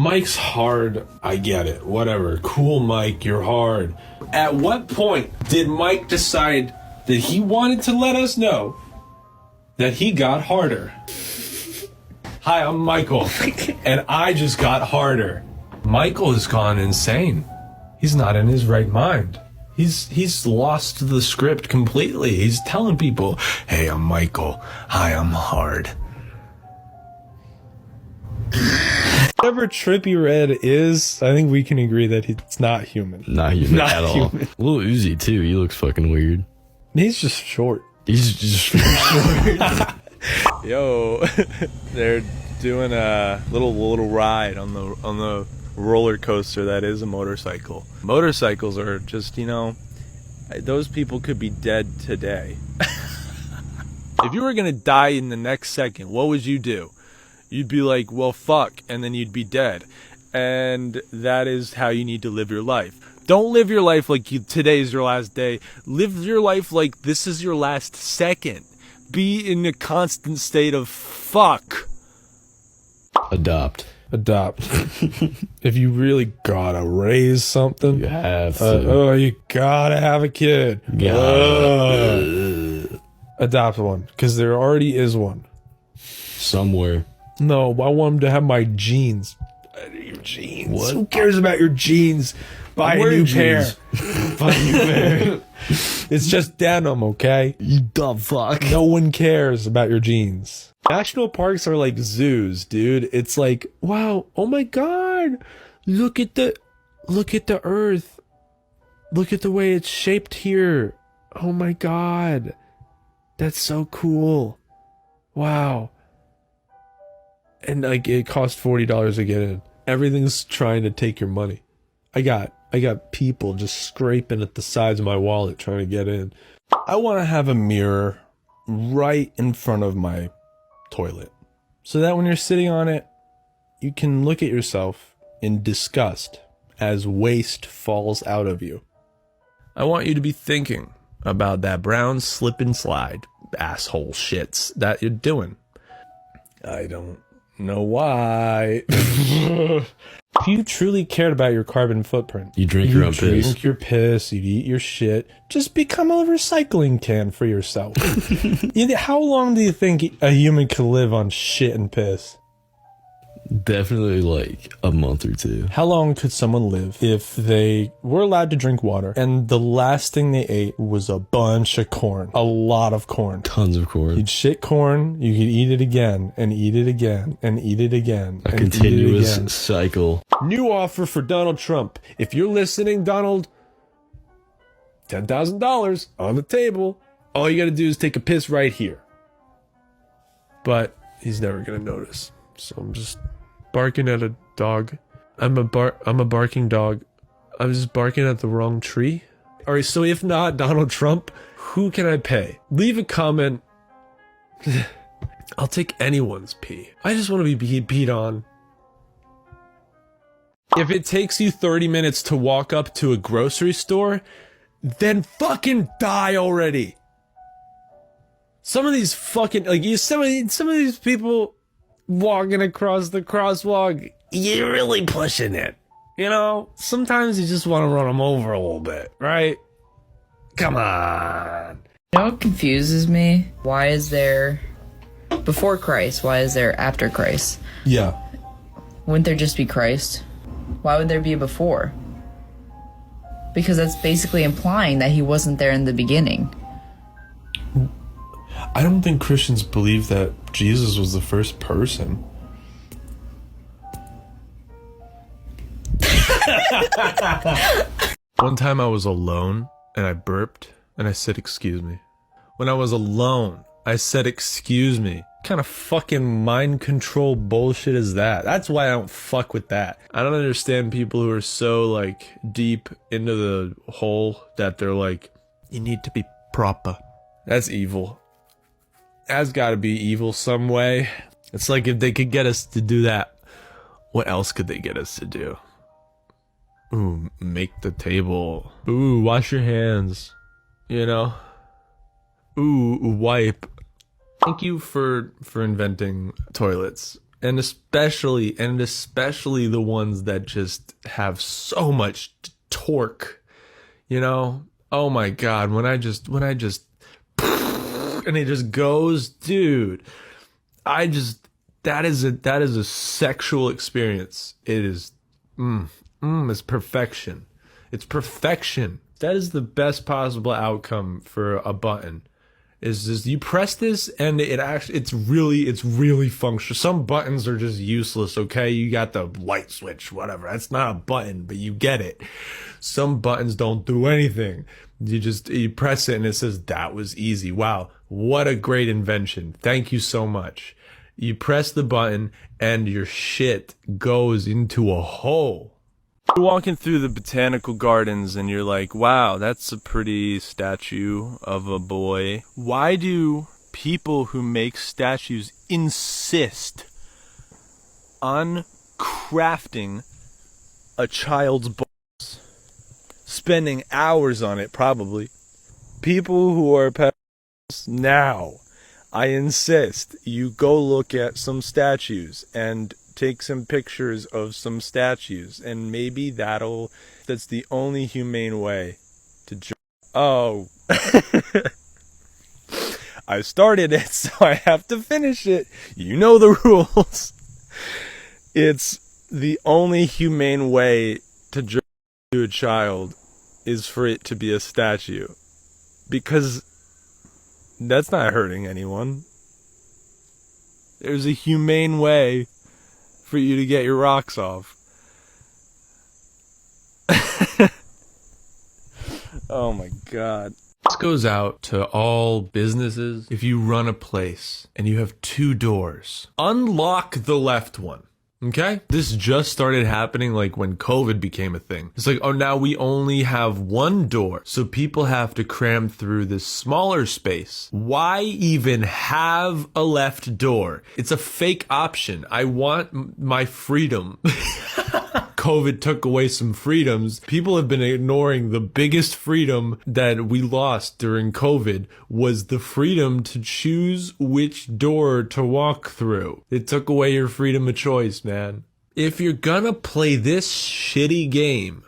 Mike's hard, I get it, whatever. Cool, Mike, you're hard. At what point did Mike decide that he wanted to let us know that he got harder? Hi, I'm Michael, and I just got harder. Michael has gone insane. He's not in his right mind. He's lost the script completely. He's telling people, hey, I'm Michael. Hi, I'm hard. Whatever Trippy Red is, I think we can agree that it's not human. Not human at all. Lil Uzi, too. He looks fucking weird. He's just short. He's just short. Yo, they're doing a little ride on the roller coaster that is a motorcycle. Motorcycles are just, you know, those people could be dead today. If you were gonna die in the next second, what would you do? You'd be like, well, fuck, and then you'd be dead. And that is how you need to live your life. Don't live your life like today is your last day. Live your life like this is your last second. Be in a constant state of fuck. Adopt. If you really gotta raise something, You have to. you gotta have a kid. Adopt one, because there already is one. Somewhere. No, I want him to have my jeans. Your jeans. What? Who cares about your jeans? Buy a new pair. Buy a new pair. It's just denim, okay? You dumb fuck. No one cares about your jeans. National parks are like zoos, dude. It's like, wow, oh my god. Look at the earth. Look at the way it's shaped here. Oh my god. That's so cool. Wow. And like it costs $40 to get in. Everything's trying to take your money. I got people just scraping at the sides of my wallet trying to get in. I want to have a mirror right in front of my toilet so that when you're sitting on it, you can look at yourself in disgust as waste falls out of you. I want you to be thinking about that brown slip and slide asshole shits that you're doing. I don't know why. If you truly cared about your carbon footprint, You drink your own piss. Drink your piss, you'd eat your shit. Just become a recycling can for yourself. How long do you think a human could live on shit and piss? Definitely like a month or two. How long could someone live if they were allowed to drink water and the last thing they ate was a bunch of corn? A lot of corn. Tons of corn. You'd shit corn, you could eat it again, and eat it again, and eat it again. A and continuous eat it again. cycle. New offer for Donald Trump. If you're listening, Donald, $10,000 on the table. All you gotta do is take a piss right here. But he's never gonna notice. So I'm just barking at a dog. I'm a barking dog. I'm just barking at the wrong tree. Alright, so if not Donald Trump, who can I pay? Leave a comment. I'll take anyone's pee. I just want to be peed on. If it takes you 30 minutes to walk up to a grocery store, then fucking die already. Some of these fucking, like, some of these people walking across the crosswalk, you're really pushing it. You know, sometimes you just want to run them over a little bit, right? Come on. You know what confuses me? Why is there before Christ? Why is there after Christ? Yeah. Wouldn't there just be Christ? Why would there be a before? Because that's basically implying that he wasn't there in the beginning. I don't think Christians believe that Jesus was the first person. One time I was alone and I burped and I said, excuse me. When I was alone, I said, excuse me. What kind of fucking mind control bullshit is that? That's why I don't fuck with that. I don't understand people who are so like deep into the hole that they're like, you need to be proper. That's evil. That's gotta be evil some way. It's like if they could get us to do that, what else could they get us to do? Ooh, make the table. Ooh, wash your hands. You know? Ooh, wipe. Thank you for inventing toilets. And especially the ones that just have so much torque, you know? Oh my God, when I just and it just goes, dude, that is a sexual experience. It is, it's perfection. It's perfection. That is the best possible outcome for a button. Is just you press this and it's really functional. Some buttons are just useless, okay? You got the light switch, whatever. That's not a button, but you get it. Some buttons don't do anything. You press it and it says that was easy. Wow, what a great invention. Thank you so much. You press the button and your shit goes into a hole. You're walking through the botanical gardens and you're like, wow, that's a pretty statue of a boy. Why do people who make statues insist on crafting a child's balls? Spending hours on it, probably. People who are pedophiles now, I insist you go look at some statues and take some pictures of some statues, and maybe that's the only humane way to oh I started it, so I have to finish it. You know the rules. It's the only humane way to a child is for it to be a statue, because that's not hurting anyone. There's a humane way for you to get your rocks off. Oh my God. This goes out to all businesses. If you run a place and you have 2 doors, unlock the left one. Okay? This just started happening like when COVID became a thing. It's like, oh, now we only have 1 door. So people have to cram through this smaller space. Why even have a left door? It's a fake option. I want my freedom. COVID took away some freedoms. People have been ignoring the biggest freedom that we lost during COVID was the freedom to choose which door to walk through. It took away your freedom of choice, man. If you're gonna play this shitty game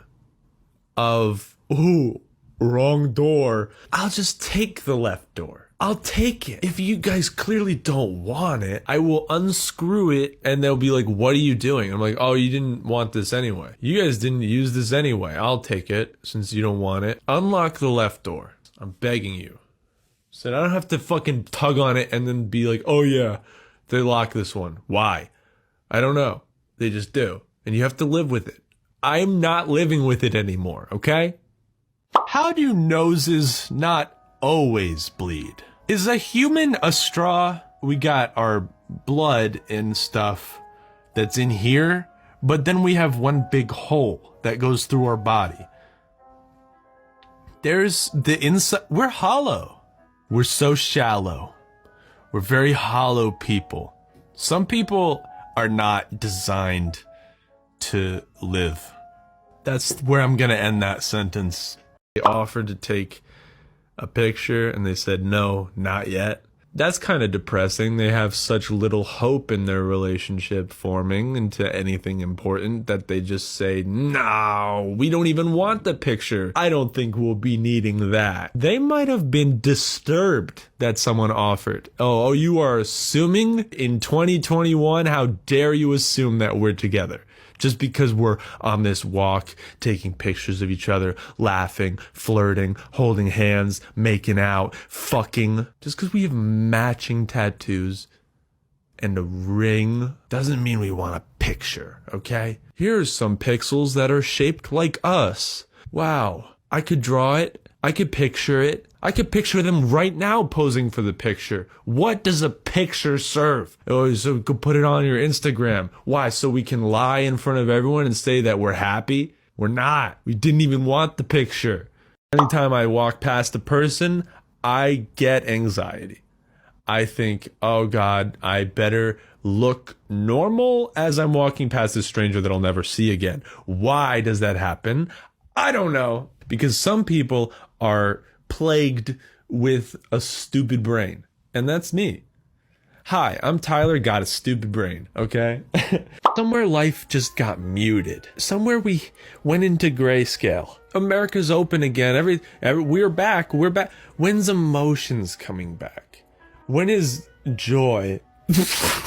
of, ooh, wrong door, I'll just take the left door. I'll take it. If you guys clearly don't want it, I will unscrew it and they'll be like, what are you doing? I'm like, oh, you didn't want this anyway. You guys didn't use this anyway. I'll take it since you don't want it. Unlock the left door. I'm begging you. So I don't have to fucking tug on it and then be like, oh yeah, they lock this one. Why? I don't know. They just do. And you have to live with it. I'm not living with it anymore, okay? How do noses not always bleed? Is a human a straw? We got our blood and stuff that's in here, but then we have one big hole that goes through our body. There's the inside. We're hollow. We're so shallow. We're very hollow people. Some people are not designed to live. That's where I'm gonna end that sentence. They offered to take a picture and they said no, not yet. That's kind of depressing. They have such little hope in their relationship forming into anything important that they just say, no, we don't even want the picture. I don't think we'll be needing that. They might have been disturbed that someone offered. Oh, you are assuming in 2021? How dare you assume that we're together? Just because we're on this walk, taking pictures of each other, laughing, flirting, holding hands, making out, fucking. Just because we have matching tattoos and a ring doesn't mean we want a picture, okay? Here's some pixels that are shaped like us. Wow, I could draw it. I could picture it. I could picture them right now posing for the picture. What does a picture serve? Oh, so you could put it on your Instagram. Why? So we can lie in front of everyone and say that we're happy? We're not. We didn't even want the picture. Anytime I walk past a person, I get anxiety. I think, oh God, I better look normal as I'm walking past this stranger that I'll never see again. Why does that happen? I don't know. Because some people are plagued with a stupid brain. And that's me. Hi, I'm Tyler, got a stupid brain, okay? Somewhere life just got muted. Somewhere we went into grayscale. America's open again. We're back. We're back. When's emotions coming back? When is joy?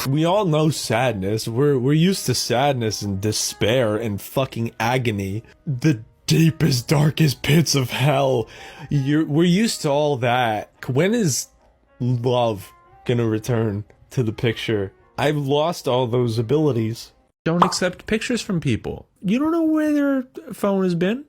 We all know sadness. We're used to sadness and despair and fucking agony. The deepest, darkest pits of hell. We're used to all that. When is love gonna return to the picture? I've lost all those abilities. Don't accept pictures from people. You don't know where their phone has been.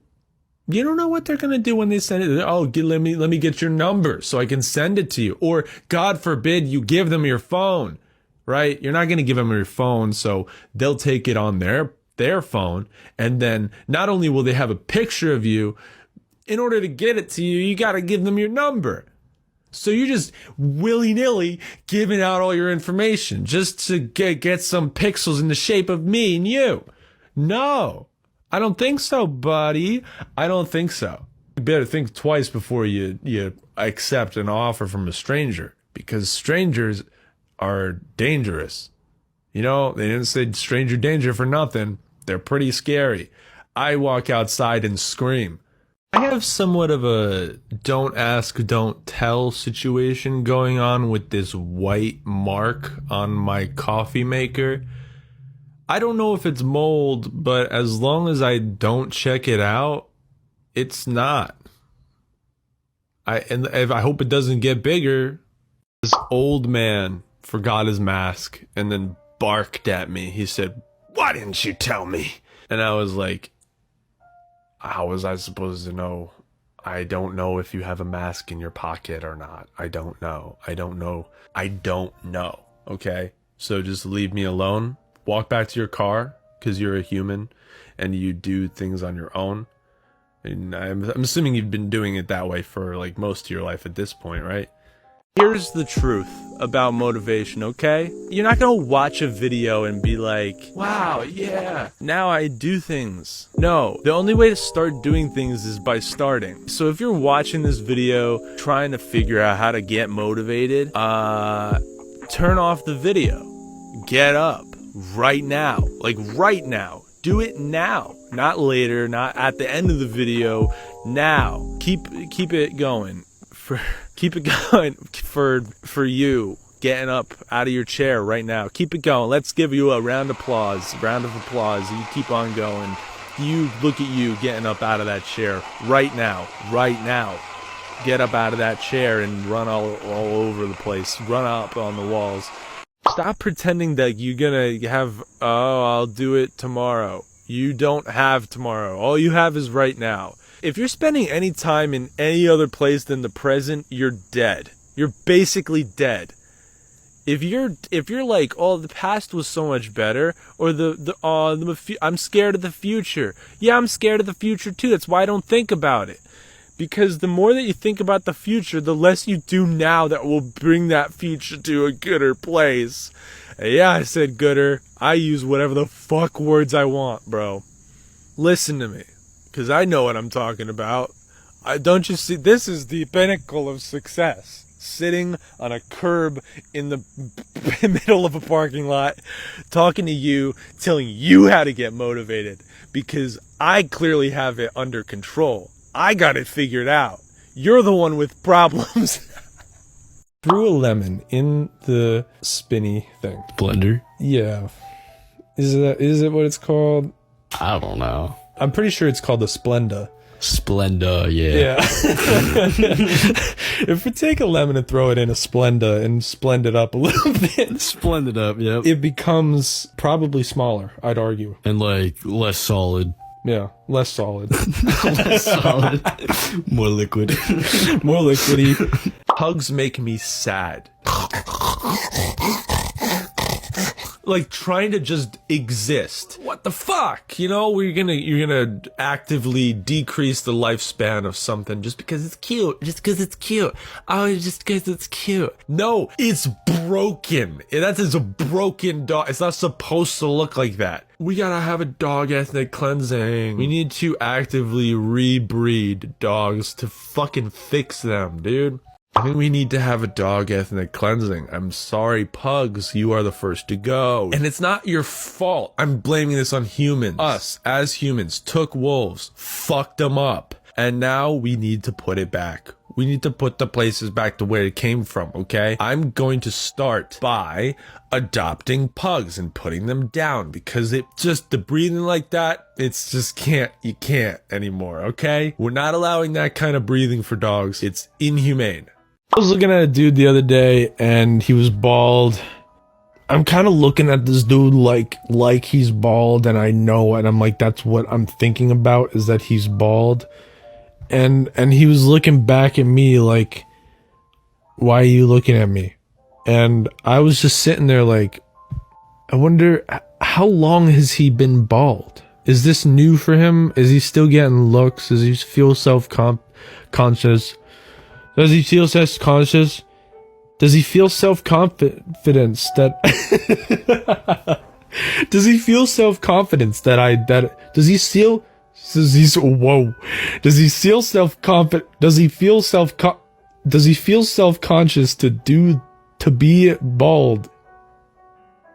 You don't know what they're gonna do when they send it. Oh, let me get your number so I can send it to you. Or God forbid you give them your phone, right? You're not gonna give them your phone, so they'll take it on their phone, and then not only will they have a picture of you, in order to get it to you, you gotta give them your number. So you're just willy-nilly giving out all your information just to get some pixels in the shape of me and you. No, I don't think so, buddy. I don't think so. You better think twice before you accept an offer from a stranger, because strangers are dangerous. You know, they didn't say stranger danger for nothing. They're pretty scary. I walk outside and scream. I have somewhat of a don't ask, don't tell situation going on with this white mark on my coffee maker. I don't know if it's mold, but as long as I don't check it out, it's not. I hope it doesn't get bigger. This old man forgot his mask and then barked at me. He said, "Why didn't you tell me?" And I was like, how was I supposed to know? I don't know if you have a mask in your pocket or not. I don't know. Okay? So just leave me alone. Walk back to your car, because you're a human and you do things on your own. And I'm assuming you've been doing it that way for like most of your life at this point, right? Here's the truth about motivation, okay? You're not gonna watch a video and be like, wow, yeah, now I do things. No, the only way to start doing things is by starting. So if you're watching this video trying to figure out how to get motivated, turn off the video. Get up right now. Like right now. Do it now. Not later, not at the end of the video. Now. Keep it going. Keep it going for you getting up out of your chair right now. Keep it going. Let's give you a round of applause. You keep on going. You look at you getting up out of that chair right now. Get up out of that chair and run all over the place. Run up on the walls. Stop pretending that you're gonna have, I'll do it tomorrow. You don't have tomorrow. All you have is right now. If you're spending any time in any other place than the present, you're dead. You're basically dead. If you're like, oh, the past was so much better, or I'm scared of the future. Yeah, I'm scared of the future too. That's why I don't think about it. Because the more that you think about the future, the less you do now that will bring that future to a gooder place. Yeah, I said gooder. I use whatever the fuck words I want, bro. Listen to me. Because I know what I'm talking about. Don't you see? This is the pinnacle of success. Sitting on a curb in the middle of a parking lot, talking to you, telling you how to get motivated. Because I clearly have it under control. I got it figured out. You're the one with problems. Threw a lemon in the spinny thing. Blender? Yeah. Is it what it's called? I don't know. I'm pretty sure it's called the Splenda. Splenda, yeah. If we take a lemon and throw it in a Splenda and splend it up a little bit. Splend it up, yep. It becomes probably smaller, I'd argue. And like less solid. Yeah, less solid. Less solid. More liquid. More liquidy. Hugs make me sad. Like trying to just exist. What the fuck? You know, you're gonna actively decrease the lifespan of something just because it's cute. Oh, just because it's cute. No, it's broken. That is a broken dog. It's not supposed to look like that. We gotta have a dog ethnic cleansing. We need to actively rebreed dogs to fucking fix them, dude. I think we need to have a dog ethnic cleansing. I'm sorry, pugs, you are the first to go. And it's not your fault. I'm blaming this on humans. Us, as humans, took wolves, fucked them up, and now we need to put it back. We need to put the places back to where it came from, okay? I'm going to start by adopting pugs and putting them down because it just, the breathing like that, it's just you can't anymore, okay? We're not allowing that kind of breathing for dogs. It's inhumane. I was looking at a dude the other day and he was bald. I'm kind of looking at this dude like he's bald, and I know, and I'm like, that's what I'm thinking about, is that he's bald. And he was looking back at me like, why are you looking at me? And I was just sitting there like, I wonder, how long has he been bald? Is this new for him? Is he still getting looks? Does he feel self-conscious? Does he feel self-conscious? Does he feel self-confidence that... Does he feel self-confidence does he feel self-confident? Does he feel self-conscious to be bald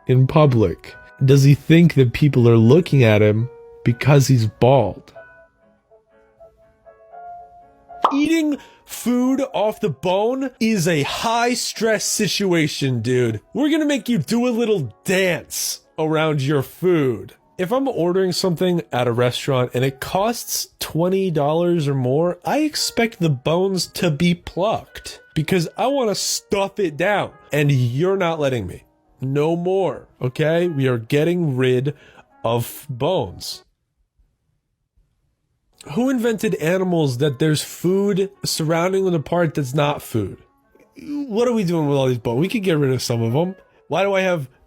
in public? Does he think that people are looking at him because he's bald? Eating food off the bone is a high stress situation, dude. We're gonna make you do a little dance around your food. If I'm ordering something at a restaurant and it costs $20 or more, I expect the bones to be plucked because I want to stuff it down, and you're not letting me. No more, okay? We are getting rid of bones. Who invented animals that there's food surrounding the part that's not food? What are we doing with all these bones? We could get rid of some of them. Why do I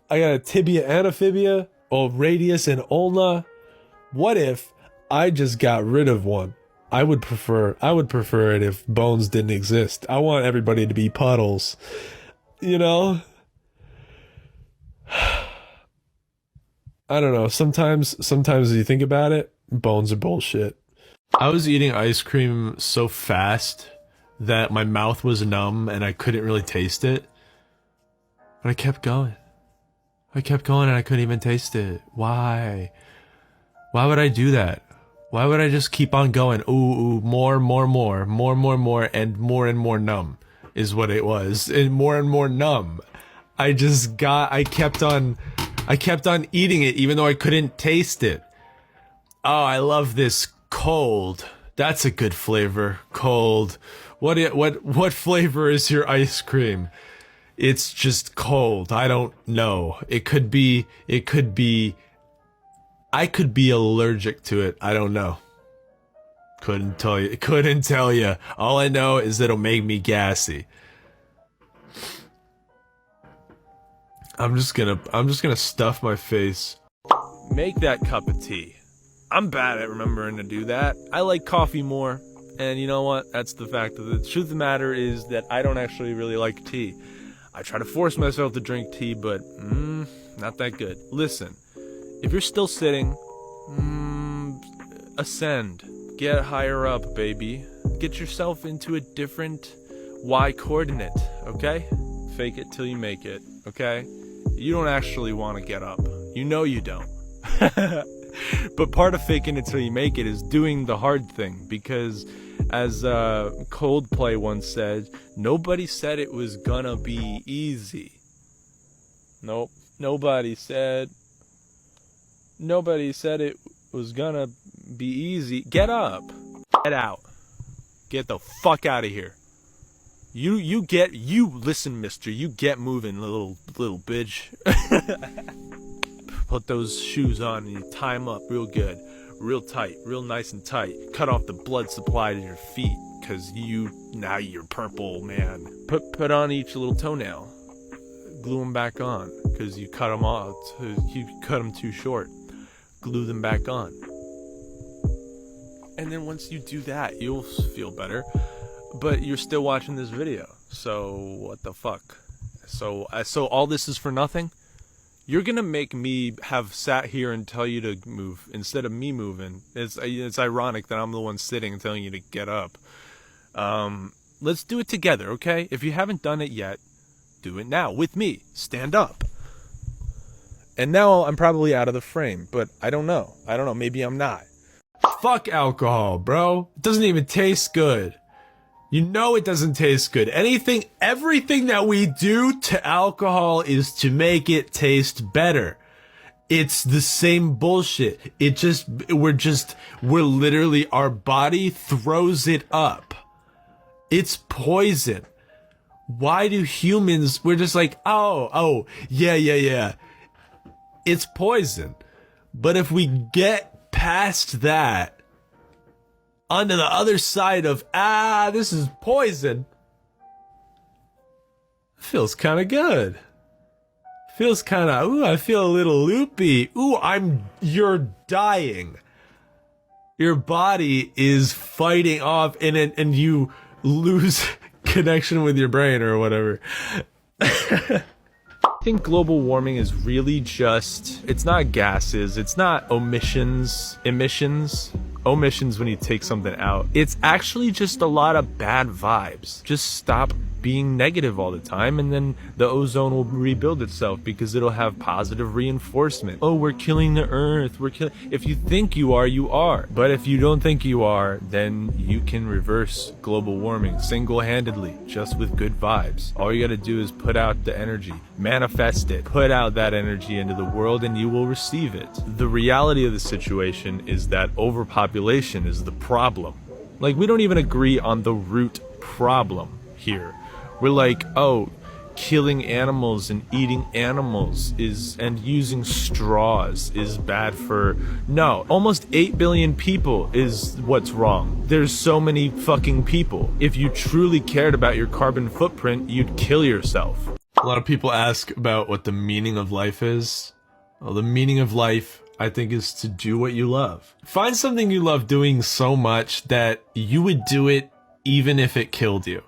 got a tibia and a fibia? Or radius and ulna? What if I just got rid of one? I would prefer it if bones didn't exist. I want everybody to be puddles. You know? I don't know. Sometimes as you think about it, bones are bullshit. I was eating ice cream so fast that my mouth was numb and I couldn't really taste it. But I kept going. And I couldn't even taste it. Why? Why would I do that? Why would I just keep on going? Ooh, more, and more numb is what it was. And more numb. I kept on eating it even though I couldn't taste it. Oh, I love this cold. That's a good flavor. Cold. What flavor is your ice cream? It's just cold. I don't know. I could be allergic to it. I don't know. Couldn't tell you. All I know is that it'll make me gassy. I'm just gonna stuff my face. Make that cup of tea. I'm bad at remembering to do that. I like coffee more. And you know what? That's the fact. The truth of the matter is that I don't actually really like tea. I try to force myself to drink tea, but not that good. Listen, if you're still sitting, ascend. Get higher up, baby. Get yourself into a different Y coordinate, okay? Fake it till you make it, okay? You don't actually want to get up. You know you don't. But part of faking it till you make it is doing the hard thing, because as Coldplay once said, nobody said it was gonna be easy. Nope. Nobody said it was gonna be easy. Get up. Get out. Get the fuck out of here. Listen, mister, you get moving, little bitch. Put those shoes on and you tie them up real good, real tight, real nice and tight. Cut off the blood supply to your feet, cause now you're purple, man. Put on each little toenail. Glue them back on, cause you cut them off. You cut them too short. Glue them back on. And then once you do that, you'll feel better. But you're still watching this video, so what the fuck? So all this is for nothing? You're gonna make me have sat here and tell you to move instead of me moving. It's ironic that I'm the one sitting and telling you to get up. Let's do it together, okay? If you haven't done it yet, do it now with me. Stand up. And now I'm probably out of the frame, but I don't know. Maybe I'm not. Fuck alcohol, bro. It doesn't even taste good. You know it doesn't taste good. Everything that we do to alcohol is to make it taste better. It's the same bullshit. We're literally, our body throws it up. It's poison. Why do humans, we're just like, yeah. It's poison. But if we get past that, onto the other side of, this is poison, feels kind of good. Feels kind of, I feel a little loopy. You're dying. Your body is fighting off and you lose connection with your brain or whatever. I think global warming is really just, it's not gases, it's not emissions when you take something out. It's actually just a lot of bad vibes. Just stop being negative all the time, and then the ozone will rebuild itself because it'll have positive reinforcement. Oh, we're killing the earth. If you think you are, you are. But if you don't think you are, then you can reverse global warming single-handedly, just with good vibes. All you gotta do is put out the energy, manifest it, put out that energy into the world, and you will receive it. The reality of the situation is that overpopulation is the problem. Like, we don't even agree on the root problem here. We're like, killing animals and eating animals and using straws is bad for... No, almost 8 billion people is what's wrong. There's so many fucking people. If you truly cared about your carbon footprint, you'd kill yourself. A lot of people ask about what the meaning of life is. Well, the meaning of life, I think, is to do what you love. Find something you love doing so much that you would do it even if it killed you.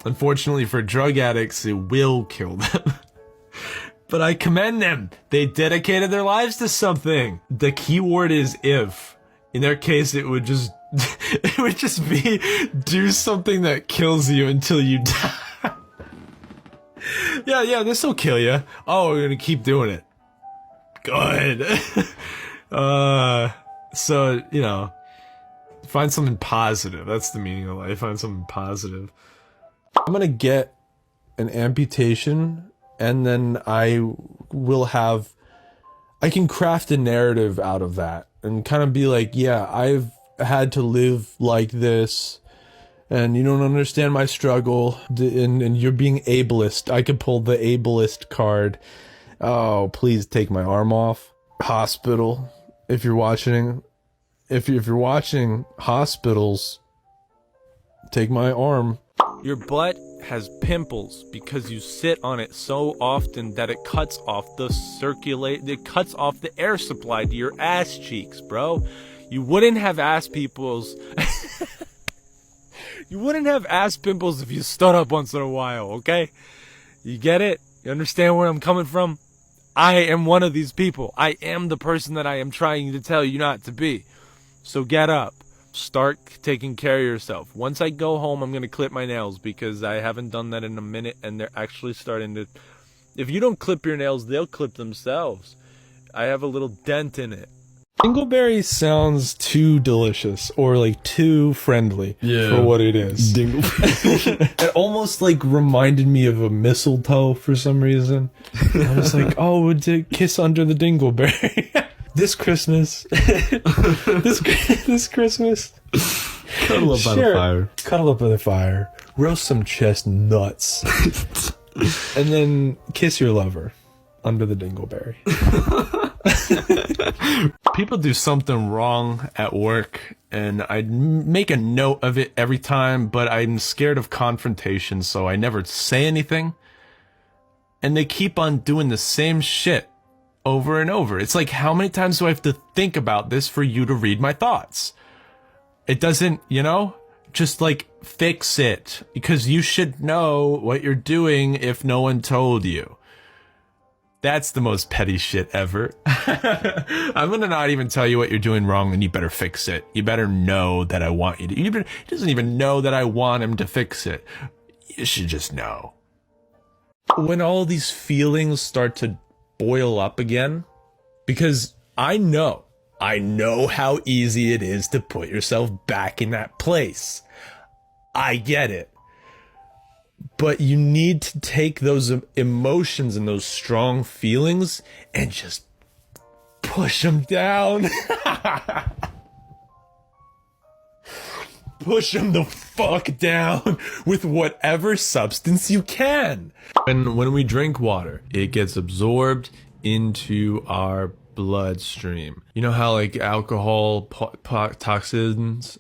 Unfortunately for drug addicts, it will kill them. But I commend them. They dedicated their lives to something. The key word is if. In their case, it would just be do something that kills you until you die. Yeah, this will kill you. Oh, we're gonna keep doing it. Good. So, find something positive. That's the meaning of life. Find something positive. I'm gonna get an amputation, and then I can craft a narrative out of that and kind of be like, yeah, I've had to live like this, and you don't understand my struggle, and you're being ableist. I could pull the ableist card. Oh, please take my arm off. Hospital, if you're watching, hospitals, take my arm. Your butt has pimples because you sit on it so often that it cuts off the air supply to your ass cheeks, bro. You wouldn't have ass pimples. You wouldn't have ass pimples if you stood up once in a while, okay? You get it? You understand where I'm coming from? I am one of these people. I am the person that I am trying to tell you not to be. So get up. Start taking care of yourself. Once I go home, I'm going to clip my nails because I haven't done that in a minute, and they're actually starting to... If you don't clip your nails, they'll clip themselves. I have a little dent in it. Dingleberry sounds too delicious, or like too friendly for what it is. Dingleberry. It almost like reminded me of a mistletoe for some reason. I was like, oh, to kiss under the dingleberry. This Christmas. this Christmas. Cuddle up by the fire. Cuddle up by the fire. Roast some chestnuts. And then kiss your lover under the dingleberry. People do something wrong at work, and I make a note of it every time, but I'm scared of confrontation, so I never say anything. And they keep on doing the same shit over and over. It's like, how many times do I have to think about this for you to read my thoughts? It doesn't, just like fix it, because you should know what you're doing if no one told you. That's the most petty shit ever. I'm gonna not even tell you what you're doing wrong, and you better fix it. You better know that I want you to. He doesn't even know that I want him to fix it. You should just know. When all these feelings start to boil up again, because I know how easy it is to put yourself back in that place. I get it. But you need to take those emotions and those strong feelings and just push them down. Push them the fuck down with whatever substance you can. And when we drink water, it gets absorbed into our bloodstream. You know how like alcohol toxins?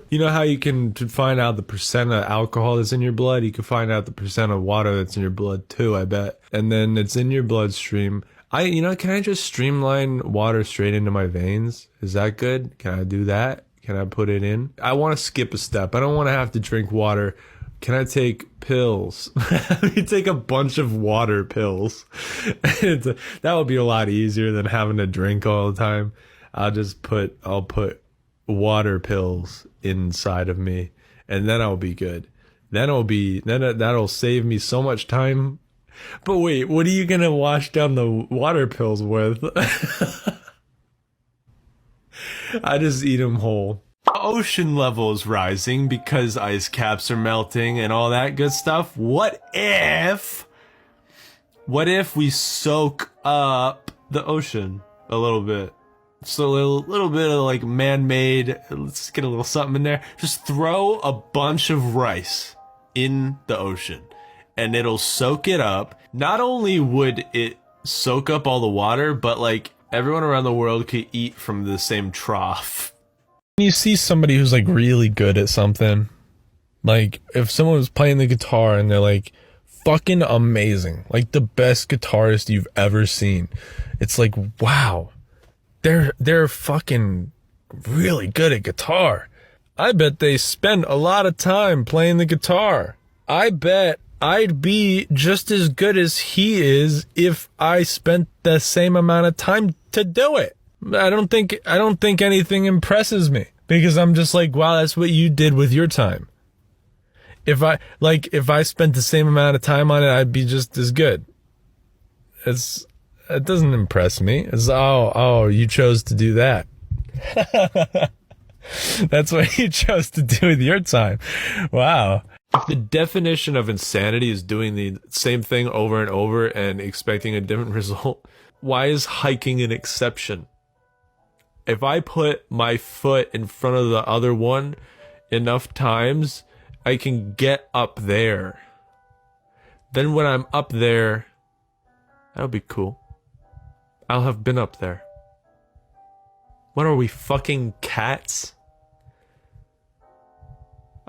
You know how you can find out the percent of alcohol that's in your blood? You can find out the percent of water that's in your blood too, I bet. And then it's in your bloodstream. Can I just streamline water straight into my veins? Is that good? Can I do that? Can I put it in? I want to skip a step. I don't want to have to drink water. Can I take pills? Let me take a bunch of water pills. That would be a lot easier than having to drink all the time. I'll put water pills inside of me, and then I'll be good. That'll save me so much time. But wait, what are you gonna wash down the water pills with? I just eat them whole. Ocean level is rising because ice caps are melting and all that good stuff. What if we soak up the ocean a little bit? So a little bit of like man-made, let's get a little something in there. Just throw a bunch of rice in the ocean and it'll soak it up. Not only would it soak up all the water, but like everyone around the world could eat from the same trough. When you see somebody who's like really good at something, like if someone was playing the guitar and they're like fucking amazing, like the best guitarist you've ever seen, it's like, wow. They're fucking really good at guitar. I bet they spend a lot of time playing the guitar. I bet I'd be just as good as he is if I spent the same amount of time to do it. I don't think anything impresses me because I'm just like, wow, that's what you did with your time. If I spent the same amount of time on it, I'd be just as good. It doesn't impress me. It's, oh, you chose to do that. That's what you chose to do with your time. Wow. If the definition of insanity is doing the same thing over and over and expecting a different result, why is hiking an exception? If I put my foot in front of the other one enough times, I can get up there. Then when I'm up there, that'll be cool. I'll have been up there. What are we, fucking cats?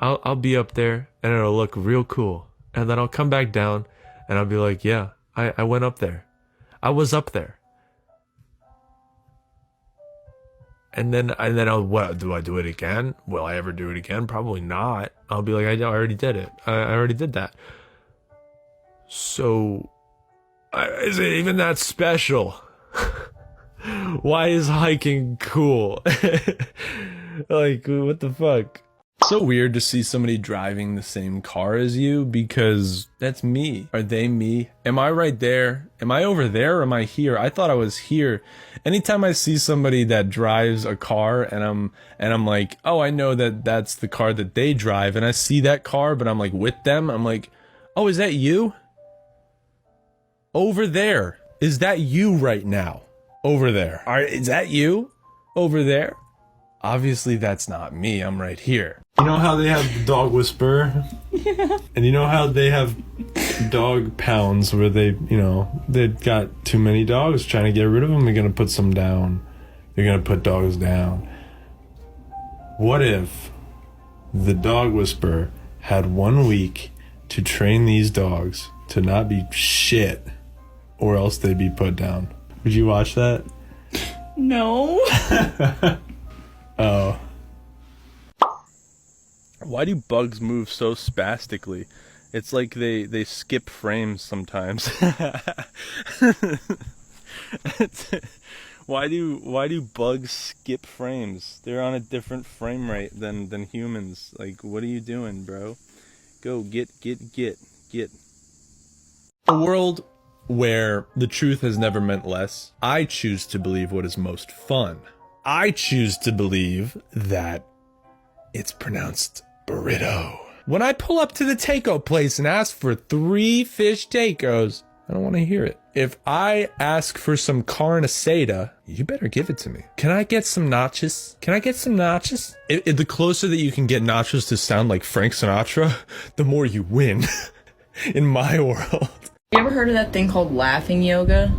I'll be up there and it'll look real cool. And then I'll come back down and I'll be like, yeah, I went up there. I was up there. And then what, do I do it again? Will I ever do it again? Probably not. I'll be like, I already did it. I already did that. So, is it even that special? Why is hiking cool? Like, what the fuck? So weird to see somebody driving the same car as you because that's me. Are they me? Am I right there? Am I over there or am I here? I thought I was here. Anytime I see somebody that drives a car and I'm like, oh, I know that that's the car that they drive, and I see that car but I'm like with them, I'm like, oh, is that you? Over there. Is that you right now? Over there. Is that you? Over there? Obviously that's not me. I'm right here. You know how they have the dog whisperer? Yeah. And you know how they have dog pounds where they've got too many dogs trying to get rid of them? They're going to put some down. They're going to put dogs down. What if the dog whisperer had 1 week to train these dogs to not be shit or else they'd be put down? Would you watch that? No. Oh. Why do bugs move so spastically? It's like they skip frames sometimes. Why do bugs skip frames? They're on a different frame rate than humans. Like, what are you doing, bro? Go get. A world where the truth has never meant less, I choose to believe what is most fun. I choose to believe that it's pronounced burrito. When I pull up to the takeout place and ask for 3 fish tacos, I don't want to hear it. If I ask for some carne asada, you better give it to me. Can I get some nachos? Can I get some nachos? The closer that you can get nachos to sound like Frank Sinatra, the more you win in my world. You ever heard of that thing called laughing yoga?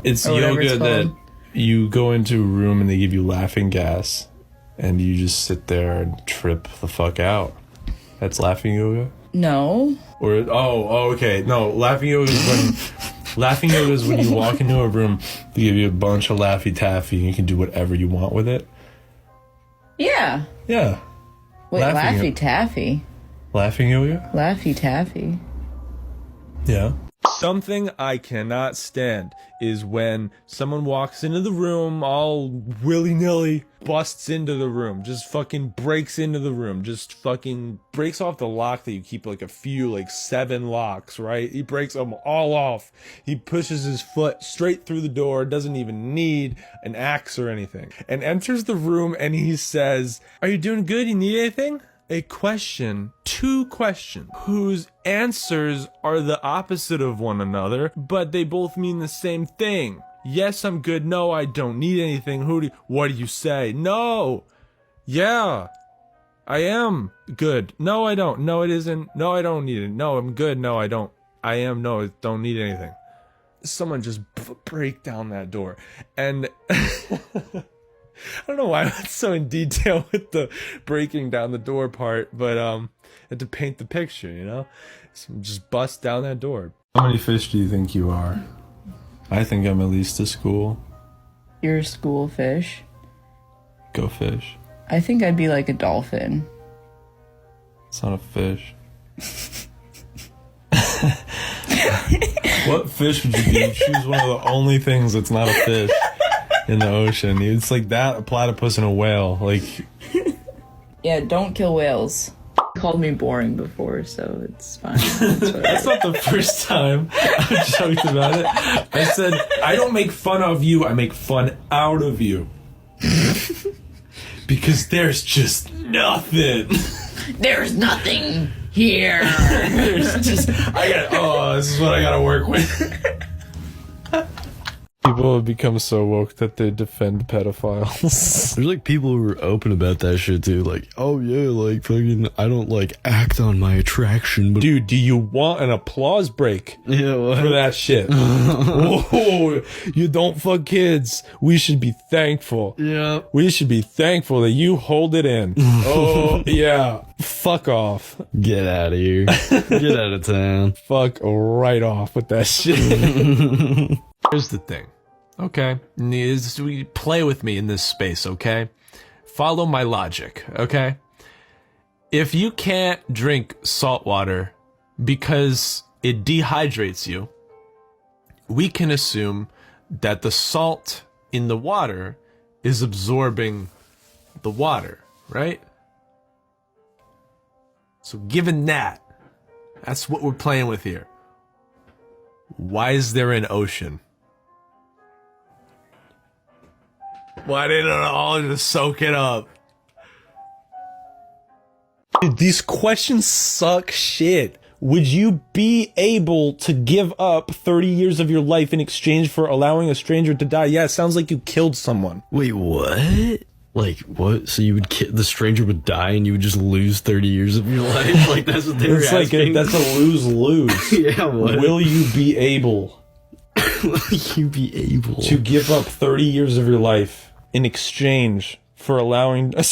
It's Or whatever yoga it's that called. you go into a room and they give you laughing gas and you just sit there and trip the fuck out. That's laughing yoga? No. Or okay. No, laughing yoga is when you walk into a room, they give you a bunch of Laffy Taffy and you can do whatever you want with it. Yeah. Yeah. Wait, Laughing Laffy Taffy. Laughing yoga? Laffy Taffy. Yeah. Something I cannot stand is when someone walks into the room all willy-nilly, busts into the room, just fucking breaks into the room, just fucking breaks off the lock that you keep like a few, like 7 locks, right? He breaks them all off. He pushes his foot straight through the door, doesn't even need an axe or anything, and enters the room and he says, "Are you doing good? You need anything?" A question, 2 questions, whose answers are the opposite of one another, but they both mean the same thing. Yes, I'm good. No, I don't need anything. What do you say? No. Yeah, I am good. No, I don't. No, it isn't. No, I don't need it. No, I'm good. No, I don't. I am. No, I don't need anything. Someone just break down that door. And I don't know why that's so in detail with the breaking down the door part, but had to paint the picture, you know? So just bust down that door. How many fish do you think you are? I think I'm at least a school. You're a school fish. Go fish. I think I'd be like a dolphin. It's not a fish. What fish would you be? Choose one of the only things that's not a fish in the ocean. It's like that, a platypus and a whale. Like, Yeah, don't kill whales. You called me boring before, so it's fine. that's not the first time I've joked about it. I said, I don't make fun of you, I make fun out of you. Because there's just nothing. There's nothing here. There's just, this is what I gotta work with. People have become so woke that they defend pedophiles. There's like people who are open about that shit too. Like, oh yeah, like fucking, I don't like act on my attraction, but Dude, do you want an applause break yeah, what? for that shit? Whoa, you don't fuck kids. We should be thankful. Yeah. We should be thankful that you hold it in. Oh, yeah. Fuck off. Get out of here. Get out of town. Fuck right off with that shit. Here's the thing. Okay? Play with me in this space, okay? Follow my logic, okay? If you can't drink salt water because it dehydrates you, we can assume that the salt in the water is absorbing the water, right? So given that, that's what we're playing with here. Why is there an ocean? Why didn't it all just soak it up? Dude, these questions suck shit. Would you be able to give up 30 years of your life in exchange for allowing a stranger to die? Yeah, it sounds like you killed someone. Wait, what? Like, what? So you would the stranger would die and you would just lose 30 years of your life? Like, that's what they were It's like asking? that's a lose-lose. Yeah, what? Will you be able Will you be able to give up 30 years of your life in exchange for allowing a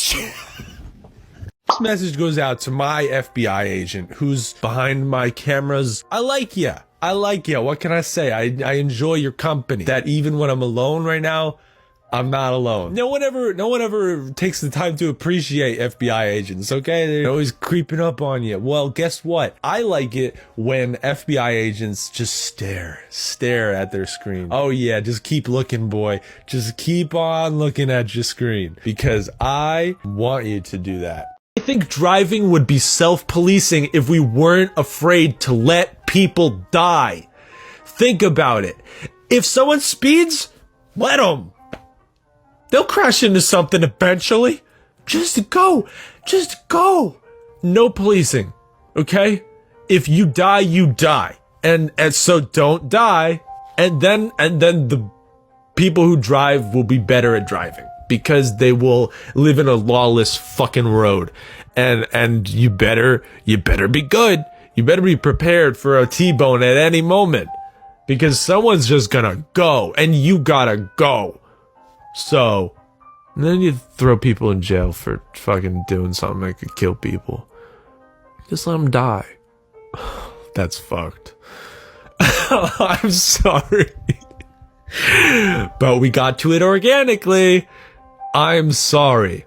This message goes out to my FBI agent who's behind my cameras. I like ya. I like ya. What can I say? I enjoy your company. That even when I'm alone right now, I'm not alone. No one ever takes the time to appreciate FBI agents, okay? They're always creeping up on you. Well, guess what? I like it when FBI agents just stare at their screen. Oh yeah, just keep looking, boy. Just keep on looking at your screen, because I want you to do that. I think driving would be self-policing if we weren't afraid to let people die. Think about it. If someone speeds, let them. They'll crash into something eventually. Just go. No policing. Okay? If you die, you die. And so don't die. And then the people who drive will be better at driving, because they will live in a lawless fucking road. And you better be good. You better be prepared for a T-bone at any moment, because someone's just gonna go and you gotta go. So, and then you throw people in jail for fucking doing something that could kill people. Just let them die. That's fucked. I'm sorry. But we got to it organically. I'm sorry.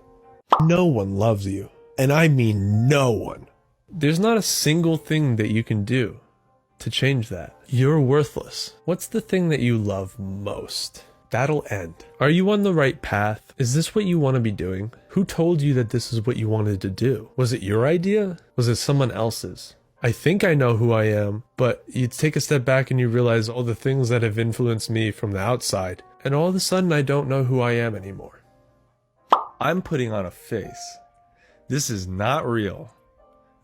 No one loves you. And I mean no one. There's not a single thing that you can do to change that. You're worthless. What's the thing that you love most? That'll end. Are you on the right path? Is this what you want to be doing? Who told you that this is what you wanted to do? Was it your idea? Was it someone else's? I think I know who I am, but you take a step back and you realize all the things that have influenced me from the outside, and all of a sudden I don't know who I am anymore. I'm putting on a face. This is not real.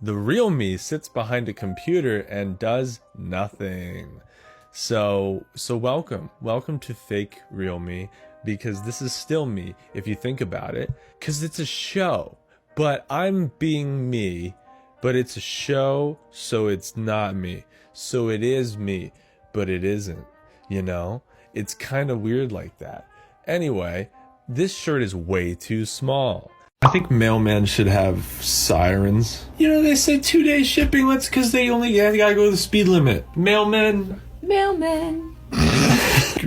The real me sits behind a computer and does nothing. So welcome to fake real me, because this is still me if you think about it, because it's a show, but I'm being me, but it's a show, so it's not me. So it is me, but it isn't, you know? It's kind of weird like that. Anyway, this shirt is way too small. I think mailmen should have sirens. You know, they say 2-day shipping, that's because they only gotta go the speed limit. Mailmen.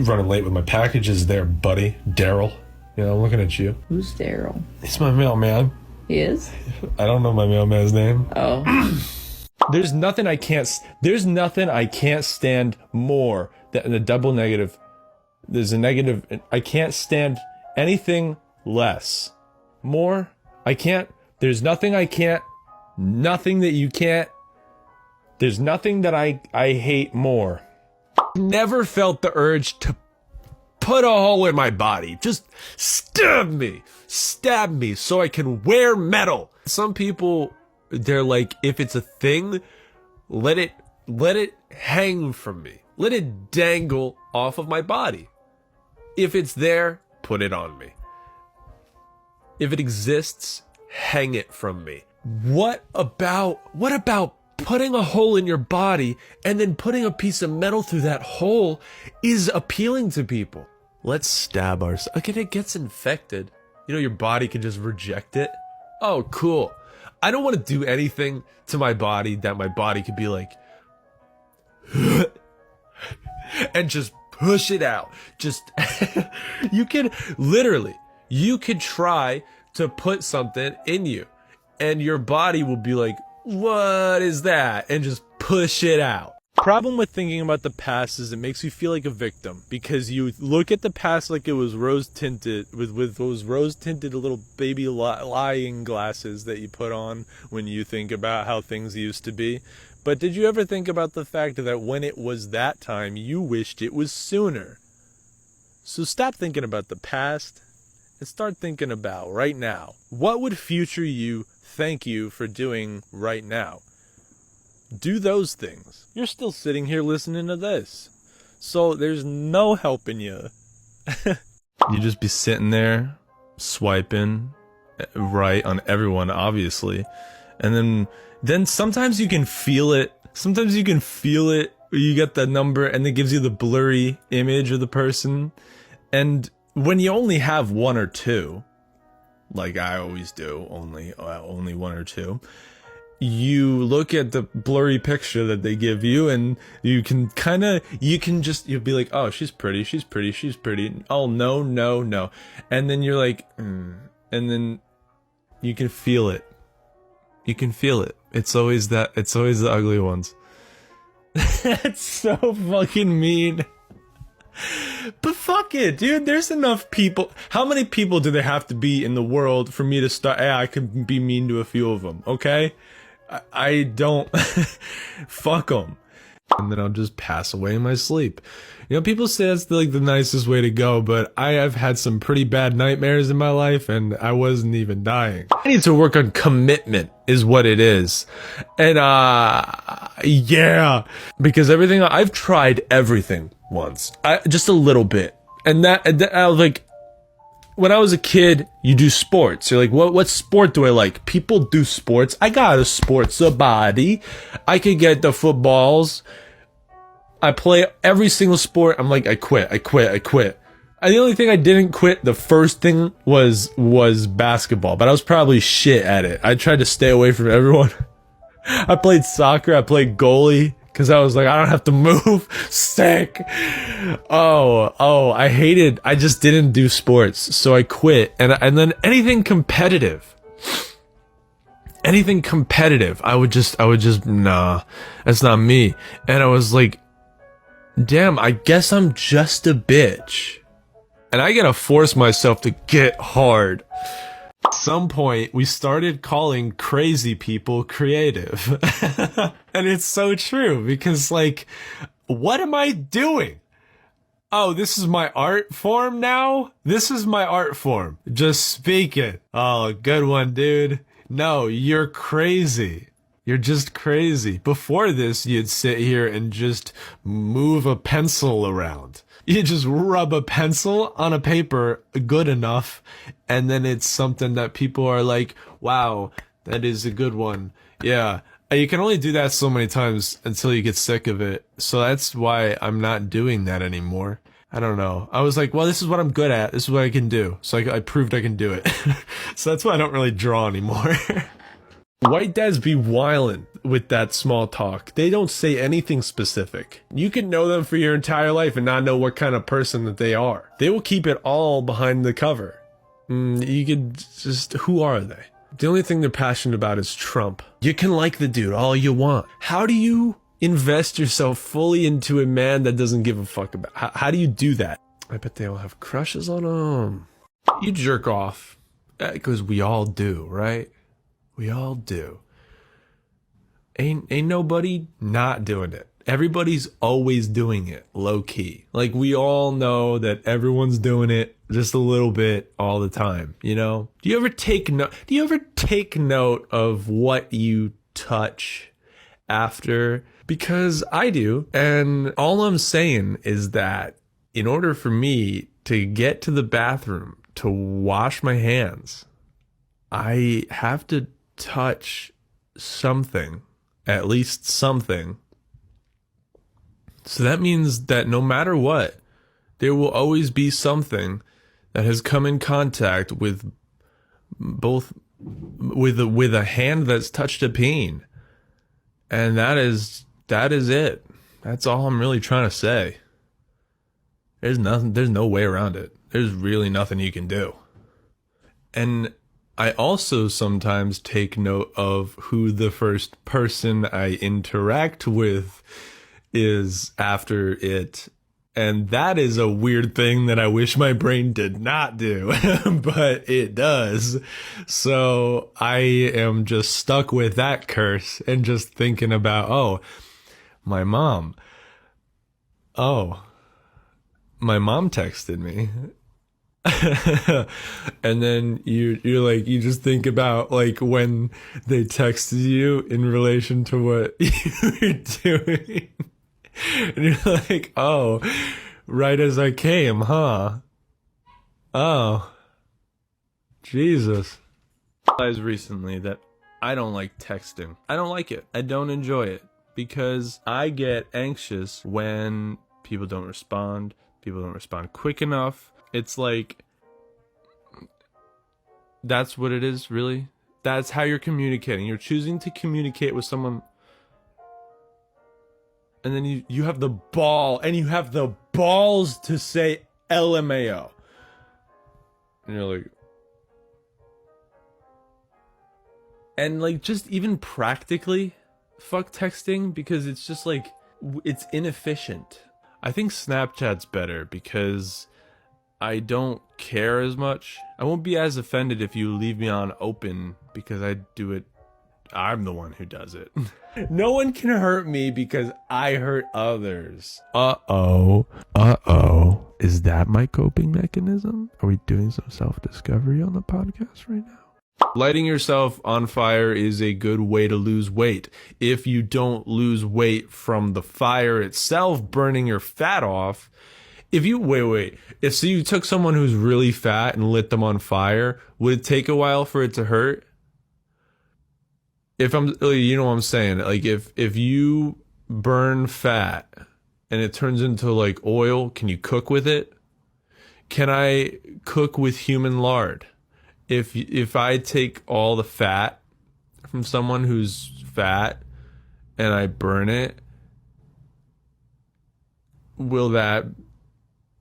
Running late with my packages there, buddy. Daryl. You know, I'm looking at you. Who's Daryl? He's my mailman. He is? I don't know my mailman's name. Oh. There's nothing I can't stand more than a double negative. There's a negative. I can't stand anything less. More. I can't. There's nothing I can't. Nothing that you can't. There's nothing that I hate more. Never felt the urge to put a hole in my body. Just stab me so I can wear metal. Some people, they're like, if it's a thing, let it hang from me. Let it dangle off of my body. If it's there, put it on me. If it exists, hang it from me. What about putting a hole in your body and then putting a piece of metal through that hole is appealing to people? Let's stab ourselves. Okay, it gets infected. You know, your body can just reject it. Oh, cool. I don't want to do anything to my body that my body could be like, and just push it out. Just, you could try to put something in you and your body will be like, what is that? And just push it out. Problem with thinking about the past is it makes you feel like a victim, because you look at the past like it was rose tinted with those rose tinted little baby lying glasses that you put on when you think about how things used to be. But did you ever think about the fact that when it was that time, you wished it was sooner? So stop thinking about the past and start thinking about right now. What would future you thank you for doing right now? Do those things. You're still sitting here listening to this, so there's no helping you. You just be sitting there swiping right on everyone, obviously, and then sometimes you can feel it. Sometimes you can feel it. You get the number and it gives you the blurry image of the person, and when you only have one or two, like I always do, only one or two, you look at the blurry picture that they give you, and you can you'll be like, oh, she's pretty. Oh, no. And then you're like, and then you can feel it. It's always the ugly ones. That's so fucking mean. But fuck it, dude. There's enough people. How many people do there have to be in the world for me to start? Yeah, I could be mean to a few of them, okay? I don't. Fuck them. And then I'll just pass away in my sleep. You know, people say that's like the nicest way to go, but I have had some pretty bad nightmares in my life, and I wasn't even dying. I need to work on commitment, is what it is. And yeah, because I've tried everything once, just a little bit, and that I was like, when I was a kid, you do sports. You're like, what sport do I like? People do sports. I got a sports body. I could get the footballs. I play every single sport. I'm like, I quit. The only thing I didn't quit, the first thing was basketball, but I was probably shit at it. I tried to stay away from everyone. I played soccer. I played goalie because I was like, I don't have to move. Sick. I just didn't do sports, so I quit. And then anything competitive, I would just nah, that's not me. And I was like, damn, I guess I'm just a bitch. And I gotta force myself to get hard. At some point, we started calling crazy people creative. And it's so true, because like, what am I doing? Oh, this is my art form now? This is my art form. Just speak it. Oh, good one, dude. No, you're crazy. You're just crazy. Before this, you'd sit here and just move a pencil around. You just rub a pencil on a paper good enough, and then it's something that people are like, wow, that is a good one. Yeah. You can only do that so many times until you get sick of it. So that's why I'm not doing that anymore. I don't know. I was like, well, this is what I'm good at. This is what I can do. So I proved I can do it. So that's why I don't really draw anymore. White dads be wildin' with that small talk. They don't say anything specific. You can know them for your entire life and not know what kind of person that they are. They will keep it all behind the cover. You could just, who are they? The only thing they're passionate about is Trump. You can like the dude all you want. How do you invest yourself fully into a man that doesn't give a fuck about? How do you do that? I bet they all have crushes on him. You jerk off. Because we all do, right? We all do. Ain't nobody not doing it. Everybody's always doing it, low key. Like, we all know that everyone's doing it just a little bit all the time, you know? Do you ever take note of what you touch after? Because I do. And all I'm saying is that in order for me to get to the bathroom to wash my hands, I have to touch something, at least something. So that means that no matter what, there will always be something that has come in contact with a hand that's touched a peen. And that is it. That's all I'm really trying to say. There's no way around it. There's really nothing you can do. And I also sometimes take note of who the first person I interact with is after it. And that is a weird thing that I wish my brain did not do, but it does. So I am just stuck with that curse and just thinking about, oh, my mom. Oh, my mom texted me. And then you're like, you just think about like when they texted you in relation to what you were doing. And you're like, oh, right as I came, huh? Oh, Jesus. I realized recently that I don't like texting. I don't like it. I don't enjoy it because I get anxious when people don't respond. People don't respond quick enough. It's like, that's what it is, really. That's how you're communicating. You're choosing to communicate with someone, and then you have the balls to say LMAO. And you're like, and like, just even practically, fuck texting, because it's just like, it's inefficient. I think Snapchat's better because I don't care as much. I won't be as offended if you leave me on open because I do it. I'm the one who does it. No one can hurt me because I hurt others. Uh-oh. Is that my coping mechanism? Are we doing some self-discovery on the podcast right now? Lighting yourself on fire is a good way to lose weight. If you don't lose weight from the fire itself burning your fat off, if you if so you took someone who's really fat and lit them on fire, would it take a while for it to hurt? If you know what I'm saying, like if you burn fat and it turns into like oil, can you cook with it? Can I cook with human lard? If I take all the fat from someone who's fat and I burn it,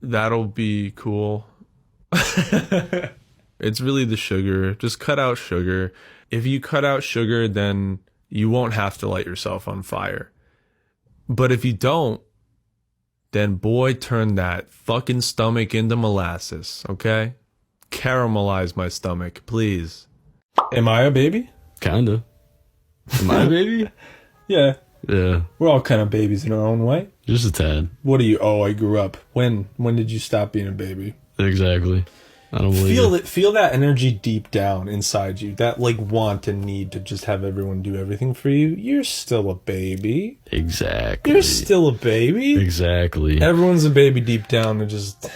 that'll be cool. It's really the sugar. Just cut out sugar. If you cut out sugar, then you won't have to light yourself on fire. But if you don't, then boy, turn that fucking stomach into molasses, okay? Caramelize my stomach, please. Am I a baby? Kinda. Am I a baby? Yeah. Yeah. We're all kind of babies in our own way. Just a tad. What are you? Oh, I grew up. When did you stop being a baby? Exactly. I don't believe it. Feel that energy deep down inside you. That like want and need to just have everyone do everything for you. You're still a baby. Exactly. You're still a baby. Exactly. Everyone's a baby deep down. It just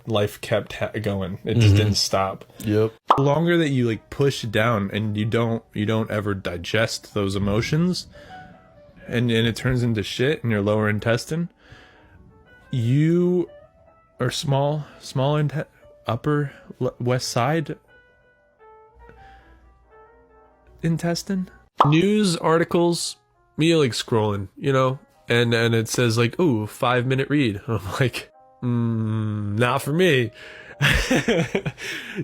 life kept going. It just didn't stop. Yep. The longer that you like push it down and you don't ever digest those emotions, and it turns into shit in your lower intestine, you are small upper west side intestine. News articles, me like scrolling, and it says like, ooh, 5-minute read. I'm like, not for me.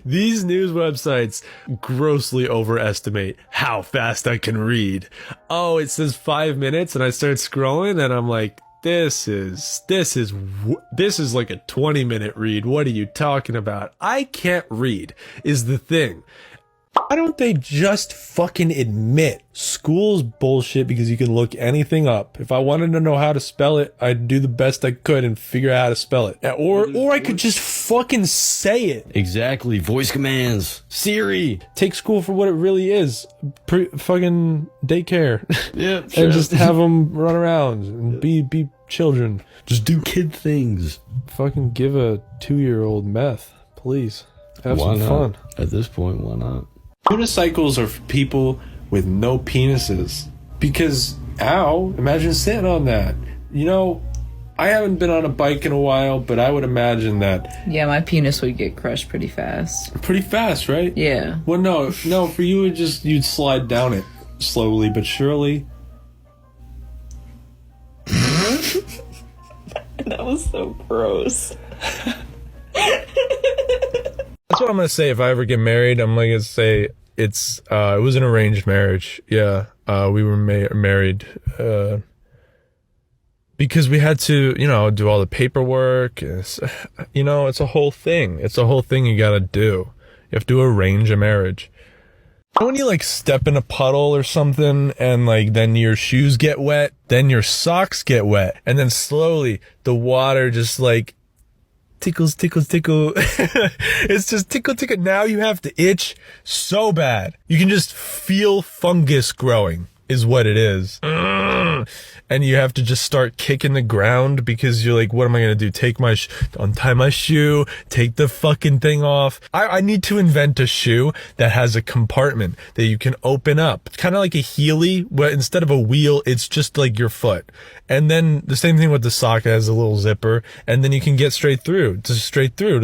These news websites grossly overestimate how fast I can read. Oh, it says 5 minutes, and I start scrolling, and I'm like, this is like a 20-minute read. What are you talking about? I can't read is the thing. Why don't they just fucking admit school's bullshit because you can look anything up? If I wanted to know how to spell it, I'd do the best I could and figure out how to spell it. Or I could just fucking say it. Exactly. Voice commands. Siri. Take school for what it really is. Fucking daycare. Yeah, sure. And just have them run around and be children. Just do kid things. Fucking give a 2-year-old meth, please. Have some fun. At this point, why not? Unicycles are for people with no penises. Because, ow, imagine sitting on that. I haven't been on a bike in a while, but I would imagine that. Yeah, my penis would get crushed pretty fast. Pretty fast, right? Yeah. Well, no, for you, you'd slide down it slowly but surely. That was so gross. That's what I'm gonna say if I ever get married. I'm gonna say it was an arranged marriage. Yeah, we were married because we had to, do all the paperwork. It's a whole thing. It's a whole thing you gotta do. You have to arrange a marriage. When you like step in a puddle or something and like then your shoes get wet, then your socks get wet, and then slowly the water just like tickle. It's just tickle. Now you have to itch so bad. You can just feel fungus growing is what it is. and you have to just start kicking the ground because you're like, what am I going to do? Untie my shoe, take the fucking thing off. I need to invent a shoe that has a compartment that you can open up. It's kind of like a Heeley, but instead of a wheel, it's just like your foot. And then the same thing with the sock. It has a little zipper, and then you can get straight through to straight through,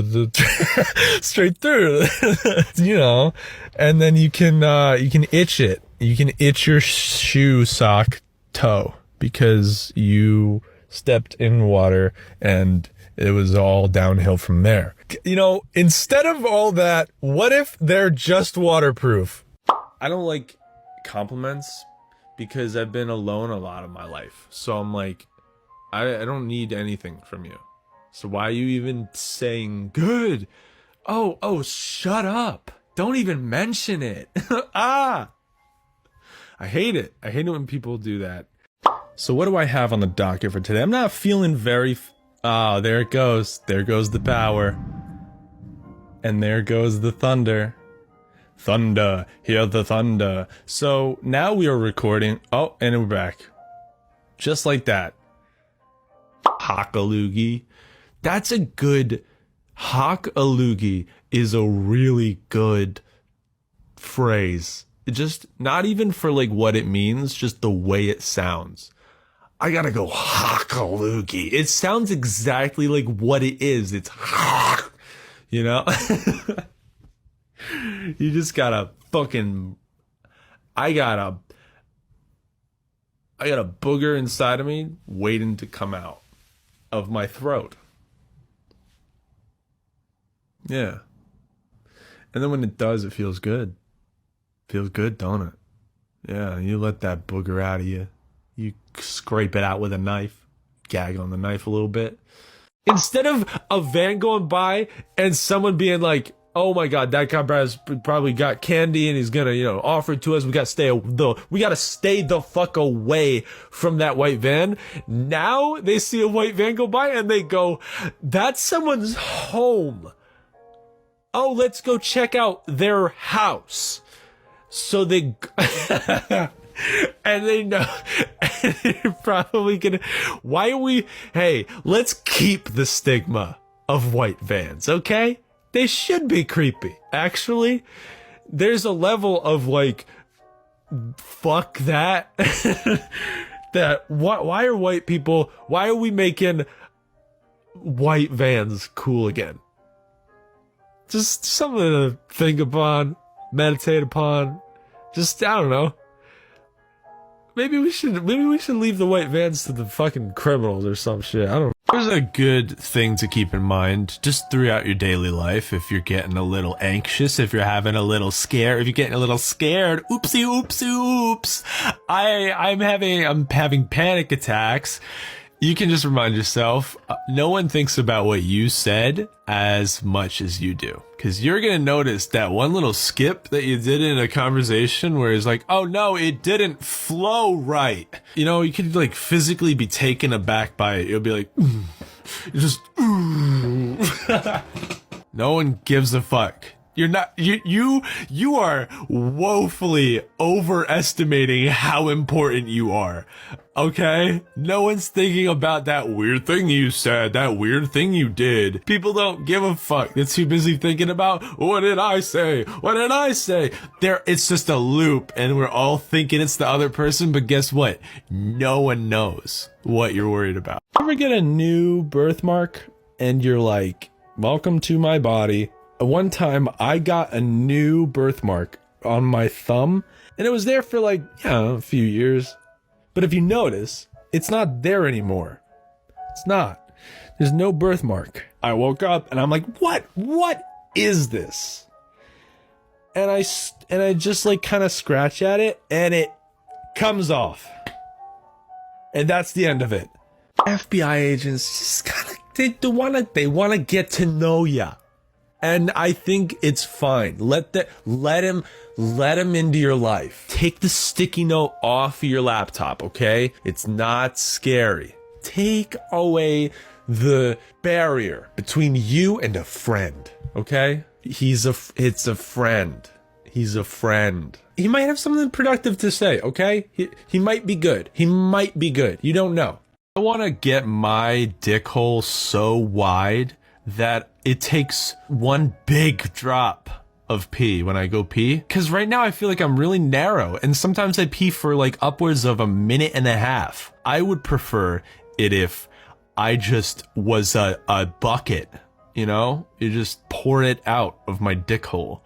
you know, and then you can itch it. You can itch your shoe sock toe because you stepped in water and it was all downhill from there. You know, instead of all that, what if they're just waterproof? I don't like compliments because I've been alone a lot of my life. So I'm like, I don't need anything from you. So why are you even saying good? Oh, shut up. Don't even mention it. I hate it. I hate it when people do that. So what do I have on the docket for today? I'm not feeling very... there it goes. There goes the power. And there goes the thunder. Thunder. Hear the thunder. So now we are recording. Oh, and we're back. Just like that. Hockaloogie. That's a good... Hockaloogie is a really good phrase. Just not even for like what it means, just the way it sounds. I gotta go hockaloogie. It sounds exactly like what it is. It's hock, you know? You just gotta fucking... I got a booger inside of me waiting to come out of my throat. Yeah. And then when it does, it feels good. Feels good, don't it? Yeah, you let that booger out of you. You scrape it out with a knife. Gag on the knife a little bit. Instead of a van going by and someone being like, oh my god, that guy probably got candy and he's gonna, offer it to us. We gotta stay the fuck away from that white van. Now they see a white van go by and they go, that's someone's home. Oh, let's go check out their house. So they, and they know, and they're probably gonna, hey, let's keep the stigma of white vans, okay? They should be creepy. Actually, there's a level of like, fuck that. Why are white people, why are we making white vans cool again? Just something to think upon, meditate upon. Just, I don't know. Maybe we should leave the white vans to the fucking criminals or some shit. I don't know. Here's a good thing to keep in mind just throughout your daily life. If you're getting a little anxious, if you're having a little scare, if you're getting a little scared, oopsie, oops. I'm having panic attacks. You can just remind yourself, no one thinks about what you said as much as you do. Because you're going to notice that one little skip that you did in a conversation where it's like, oh no, it didn't flow right. You could like physically be taken aback by it. You'll be like, just, no one gives a fuck. You're not, you are woefully overestimating how important you are. Okay? No one's thinking about that weird thing you said, that weird thing you did. People don't give a fuck. They're too busy thinking about, what did I say? What did I say? It's just a loop and we're all thinking it's the other person, but guess what? No one knows what you're worried about. Ever get a new birthmark and you're like, welcome to my body. One time I got a new birthmark on my thumb and it was there for like, a few years. But if you notice, it's not there anymore. It's not. There's no birthmark. I woke up and I'm like, what is this? And I just like kind of scratch at it and it comes off. And that's the end of it. FBI agents just kind of, they want to get to know ya. And I think it's fine. Let him into your life. Take the sticky note off of your laptop, okay? It's not scary. Take away the barrier between you and a friend, okay? It's a friend. He's a friend. He might have something productive to say, okay? He might be good. He might be good. You don't know. I want to get my dick hole so wide that it takes one big drop of pee when I go pee. Because right now I feel like I'm really narrow, and sometimes I pee for like upwards of a minute and a half. I would prefer it if I just was a bucket, you know? You just pour it out of my dick hole.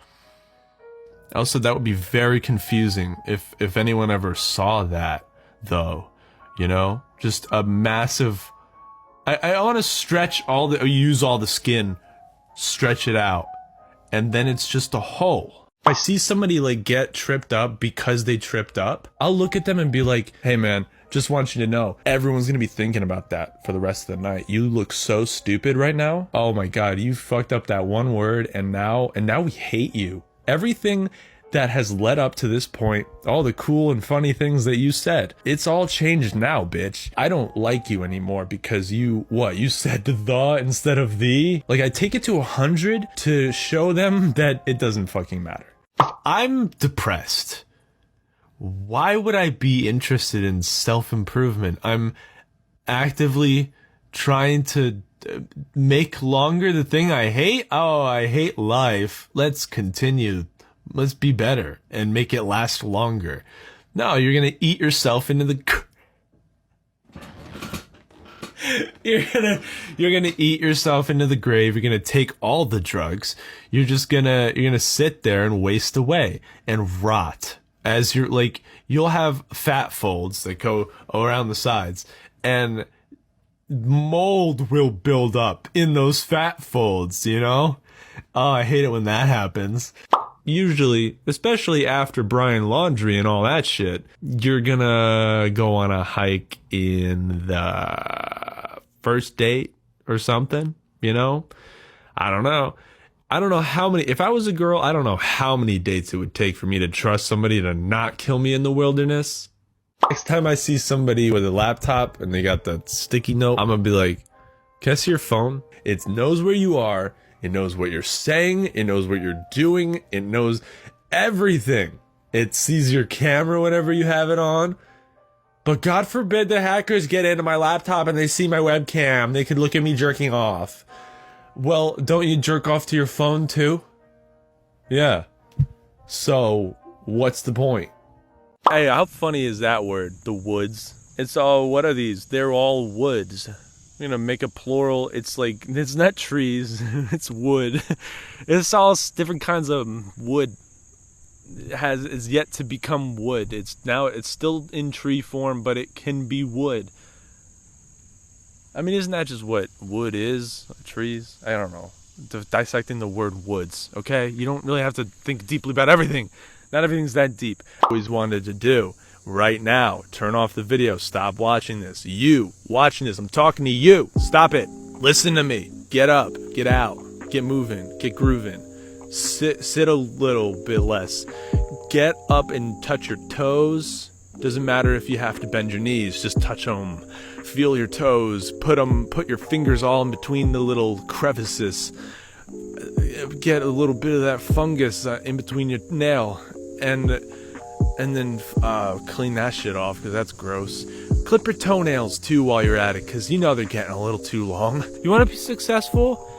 Also, that would be very confusing if anyone ever saw that, though, you know? Just a massive... I want to stretch use all the skin, stretch it out, and then it's just a hole. If I see somebody, like, get tripped up because they tripped up, I'll look at them and be like, hey, man, just want you to know, everyone's gonna be thinking about that for the rest of the night. You look so stupid right now. Oh my God, you fucked up that one word, and now we hate you. Everything that has led up to this point, all the cool and funny things that you said, it's all changed now, bitch. I don't like you anymore because you said the instead of the. Like, I take it to 100 to show them that it doesn't fucking matter. I'm depressed. Why would I be interested in self-improvement? I'm actively trying to make longer the thing I hate. Oh, I hate life. Let's continue. Let's be better and make it last longer. No, you're gonna eat yourself into the... You're gonna eat yourself into the grave. You're gonna take all the drugs. You're gonna sit there and waste away and rot. As you're like, you'll have fat folds that go around the sides, and mold will build up in those fat folds, you know? Oh, I hate it when that happens. Usually, especially after Brian Laundrie and all that shit, you're gonna go on a hike in the first date or something, you know? I don't know. I don't know how many, if I was a girl, I don't know how many dates it would take for me to trust somebody to not kill me in the wilderness. Next time I see somebody with a laptop and they got the sticky note, I'm gonna be like, can I see your phone? It knows where you are. It knows what you're saying. It knows what you're doing. It knows everything. It sees your camera whenever you have it on. But God forbid the hackers get into my laptop and they see my webcam. They could look at me jerking off. Well, don't you jerk off to your phone too? Yeah. So, what's the point? Hey, how funny is that word? The woods. It's all, what are these? They're all woods. I'm gonna make a plural. It's like, it's not trees, it's wood. It's all different kinds of wood. Is yet to become wood. It's still in tree form, but it can be wood. I mean, isn't that just what wood is? Trees? I don't know. Dissecting the word woods, okay? You don't really have to think deeply about everything. Not everything's that deep. Always wanted to do. Right now, turn off the video. Stop watching this. You watching this, I'm talking to you. Stop it. Listen to me. Get up. Get out. Get moving. Get grooving. Sit a little bit less. Get up and touch your toes. Doesn't matter if you have to bend your knees. Just touch them. Feel your toes. Put your fingers all in between the little crevices. Get a little bit of that fungus in between your nail. And then clean that shit off, because that's gross. Clip your toenails too while you're at it, because you know they're getting a little too long. You want to be successful?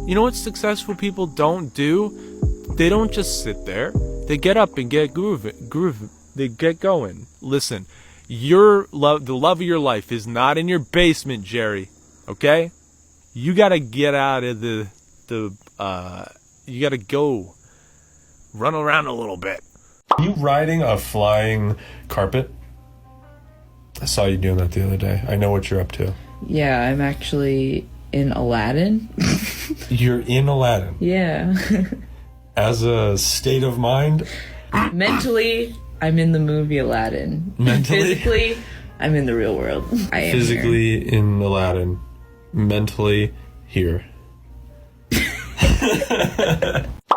You know what successful people don't do? They don't just sit there. They get up and get grooving. They get going. Listen, the love of your life is not in your basement, Jerry. Okay? You gotta get out of you gotta go run around a little bit. Are you riding a flying carpet? I saw you doing that the other day. I know what you're up to. Yeah, I'm actually in Aladdin. You're in Aladdin? Yeah. As a state of mind? Mentally, I'm in the movie Aladdin. Mentally? Physically, I'm in the real world. I am physically here. In Aladdin. Mentally here.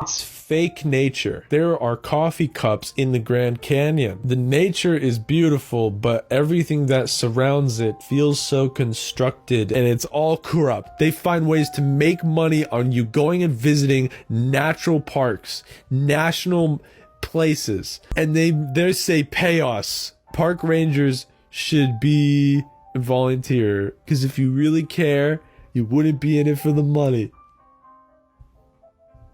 It's fake nature. There are coffee cups in the Grand Canyon. The nature is beautiful, but everything that surrounds it feels so constructed, and it's all corrupt. They find ways to make money on you going and visiting natural parks, national places, and they say pay us. Park rangers should be volunteer, because if you really care, you wouldn't be in it for the money.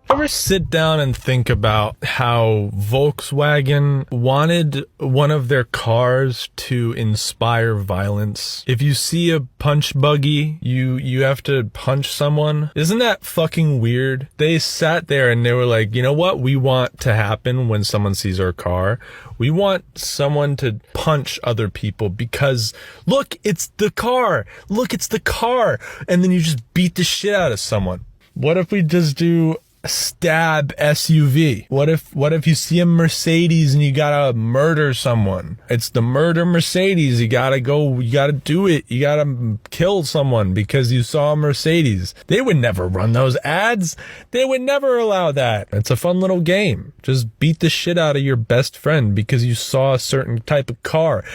Ever sit down and think about how Volkswagen wanted one of their cars to inspire violence? If you see a punch buggy, you have to punch someone. Isn't that fucking weird? They sat there and they were like, you know what we want to happen when someone sees our car? We want someone to punch other people because, look, it's the car. Look, it's the car. And then you just beat the shit out of someone. What if we just do stab SUV? What if you see a Mercedes and you gotta murder someone? It's the murder Mercedes. You gotta do it. You gotta kill someone because you saw a Mercedes. They would never run those ads. They would never allow that. It's a fun little game. Just beat the shit out of your best friend because you saw a certain type of car.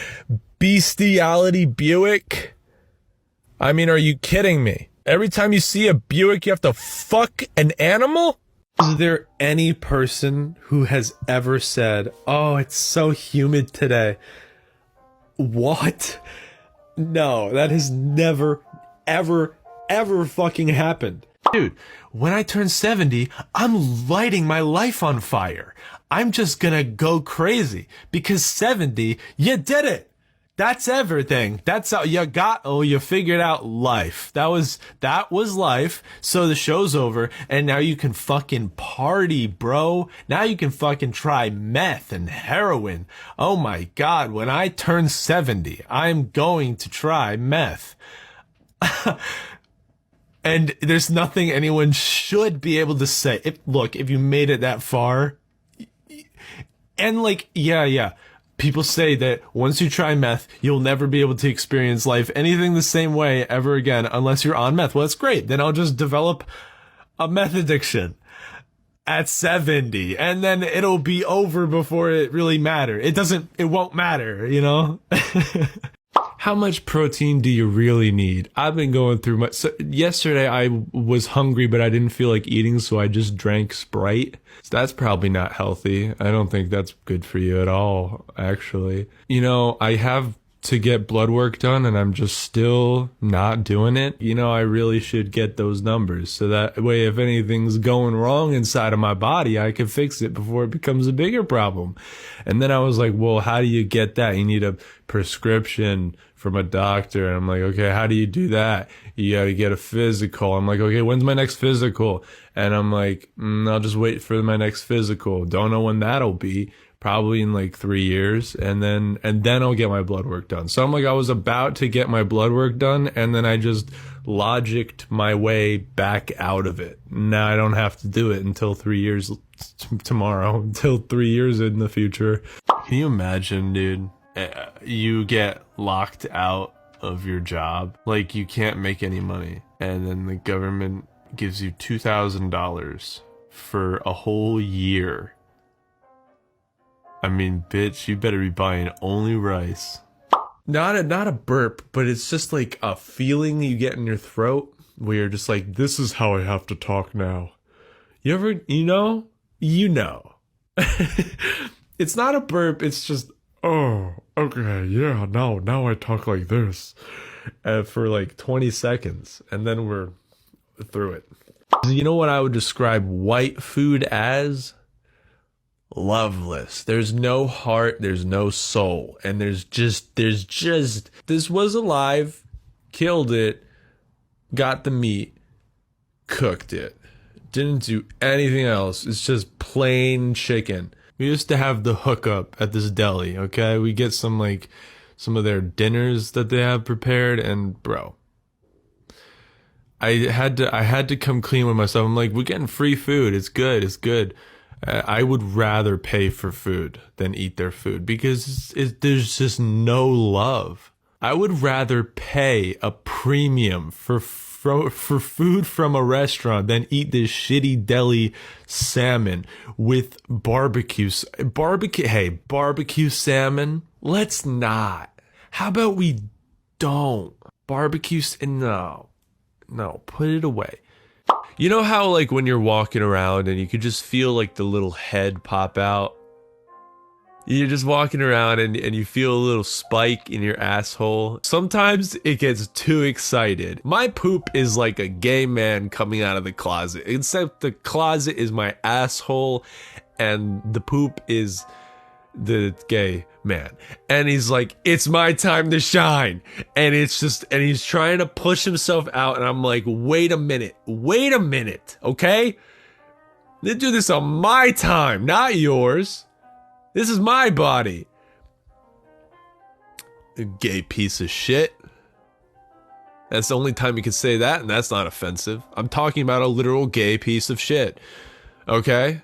Bestiality Buick? I mean, are you kidding me? Every time you see a Buick, you have to fuck an animal? Is there any person who has ever said, oh, it's so humid today? What? No, that has never, ever, ever fucking happened. Dude, when I turn 70, I'm lighting my life on fire. I'm just gonna go crazy because 70, you did it. That's everything. That's how you figured out life. That was life. So the show's over and now you can fucking party, bro. Now you can fucking try meth and heroin. Oh my God. When I turn 70, I'm going to try meth. And there's nothing anyone should be able to say. If you made it that far and yeah. People say that once you try meth, you'll never be able to experience life anything the same way ever again unless you're on meth. Well, that's great. Then I'll just develop a meth addiction at 70 and then it'll be over before it really matters. It won't matter, you know? How much protein do you really need? I've been going through so yesterday I was hungry, but I didn't feel like eating, so I just drank Sprite. So that's probably not healthy. I don't think that's good for you at all, actually. You know, I have to get blood work done and I'm just still not doing it. You know, I really should get those numbers so that way if anything's going wrong inside of my body, I can fix it before it becomes a bigger problem. And then I was like, well, how do you get that? You need a prescription from a doctor. And I'm like, okay, how do you do that? You gotta get a physical. I'm like, okay, when's my next physical? And I'm like, I'll just wait for my next physical. Don't know when that'll be. Probably in like 3 years, and then I'll get my blood work done. So I'm like, I was about to get my blood work done, and then I just logicked my way back out of it. Now I don't have to do it until 3 years tomorrow, until 3 years in the future. Can you imagine, dude? You get locked out of your job, like you can't make any money, and then the government gives you $2,000 for a whole year. I mean, bitch, you better be buying only rice. Not a burp, but it's just like a feeling you get in your throat where you're just like, this is how I have to talk now. You ever, you know? It's not a burp, it's just, oh, okay, yeah, now I talk like this. For like 20 seconds, and then we're through it. You know what I would describe white food as? Loveless. There's no heart, there's no soul, and there's just this was alive, killed it, got the meat, cooked it, didn't do anything else. It's just plain chicken. We used to have the hookup at this deli, okay? We get some of their dinners that they have prepared, and bro, I had to come clean with myself. I'm like, we're getting free food. It's good. I would rather pay for food than eat their food because there's just no love. I would rather pay a premium for food from a restaurant than eat this shitty deli salmon with barbecue salmon. Let's not. How about we don't? No, put it away. You know how like when you're walking around and you could just feel like the little head pop out You're just walking around and you feel a little spike in your asshole. Sometimes it gets too excited. My poop is like a gay man coming out of the closet, except the closet is my asshole and the poop is the gay man. And he's like, it's my time to shine. And it's just, and he's trying to push himself out. And I'm like, wait a minute, okay? Let's do this on my time, not yours. This is my body. A gay piece of shit. That's the only time you can say that, and that's not offensive. I'm talking about a literal gay piece of shit. Okay?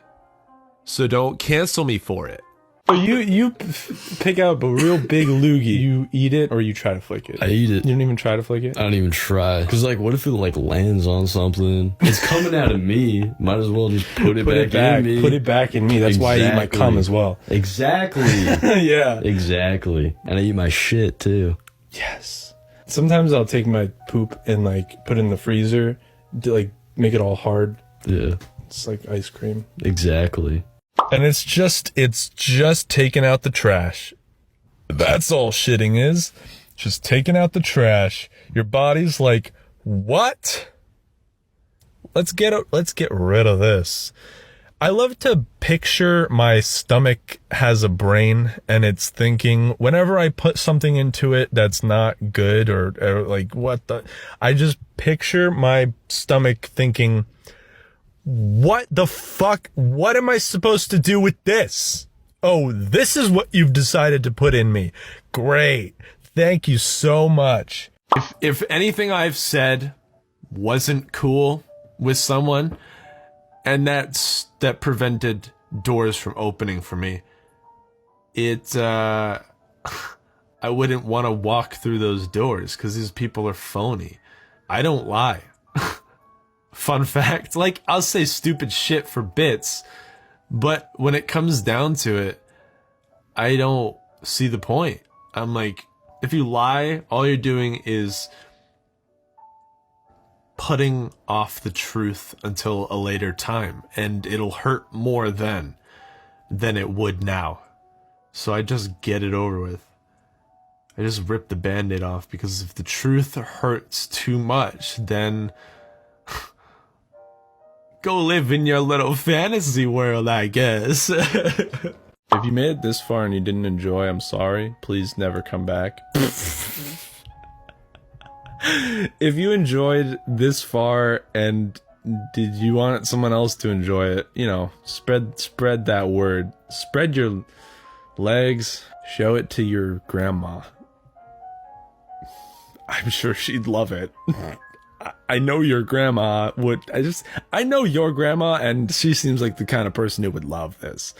So don't cancel me for it. So you pick out a real big loogie. You eat it or you try to flick it? I eat it. You don't even try to flick it? I don't even try. Because, like, what if it, like, lands on something? It's coming out of me. Might as well just put it back in me. Put it back in me. That's why I eat my cum as well. Exactly. Yeah. Exactly. And I eat my shit, too. Yes. Sometimes I'll take my poop and, like, put it in the freezer to, like, make it all hard. Yeah. It's like ice cream. Exactly. And it's just taking out the trash. That's all shitting is. Just taking out the trash. Your body's like, what? Let's get rid of this. I love to picture my stomach has a brain and it's thinking whenever I put something into it that's not good or like what the, I just picture my stomach thinking, what the fuck? What am I supposed to do with this? Oh, this is what you've decided to put in me. Great. Thank you so much. If anything I've said wasn't cool with someone, and that prevented doors from opening for me, I wouldn't want to walk through those doors because these people are phony. I don't lie. Fun fact, like, I'll say stupid shit for bits, but when it comes down to it, I don't see the point. I'm like, if you lie, all you're doing is putting off the truth until a later time, and it'll hurt more then than it would now. So I just get it over with. I just rip the Band-Aid off, because if the truth hurts too much, then go live in your little fantasy world, I guess. If you made it this far and you didn't enjoy, I'm sorry. Please never come back. If you enjoyed this far and did you want someone else to enjoy it, you know, spread that word. Spread your legs. Show it to your grandma. I'm sure she'd love it. I know your grandma would. I know your grandma, and she seems like the kind of person who would love this.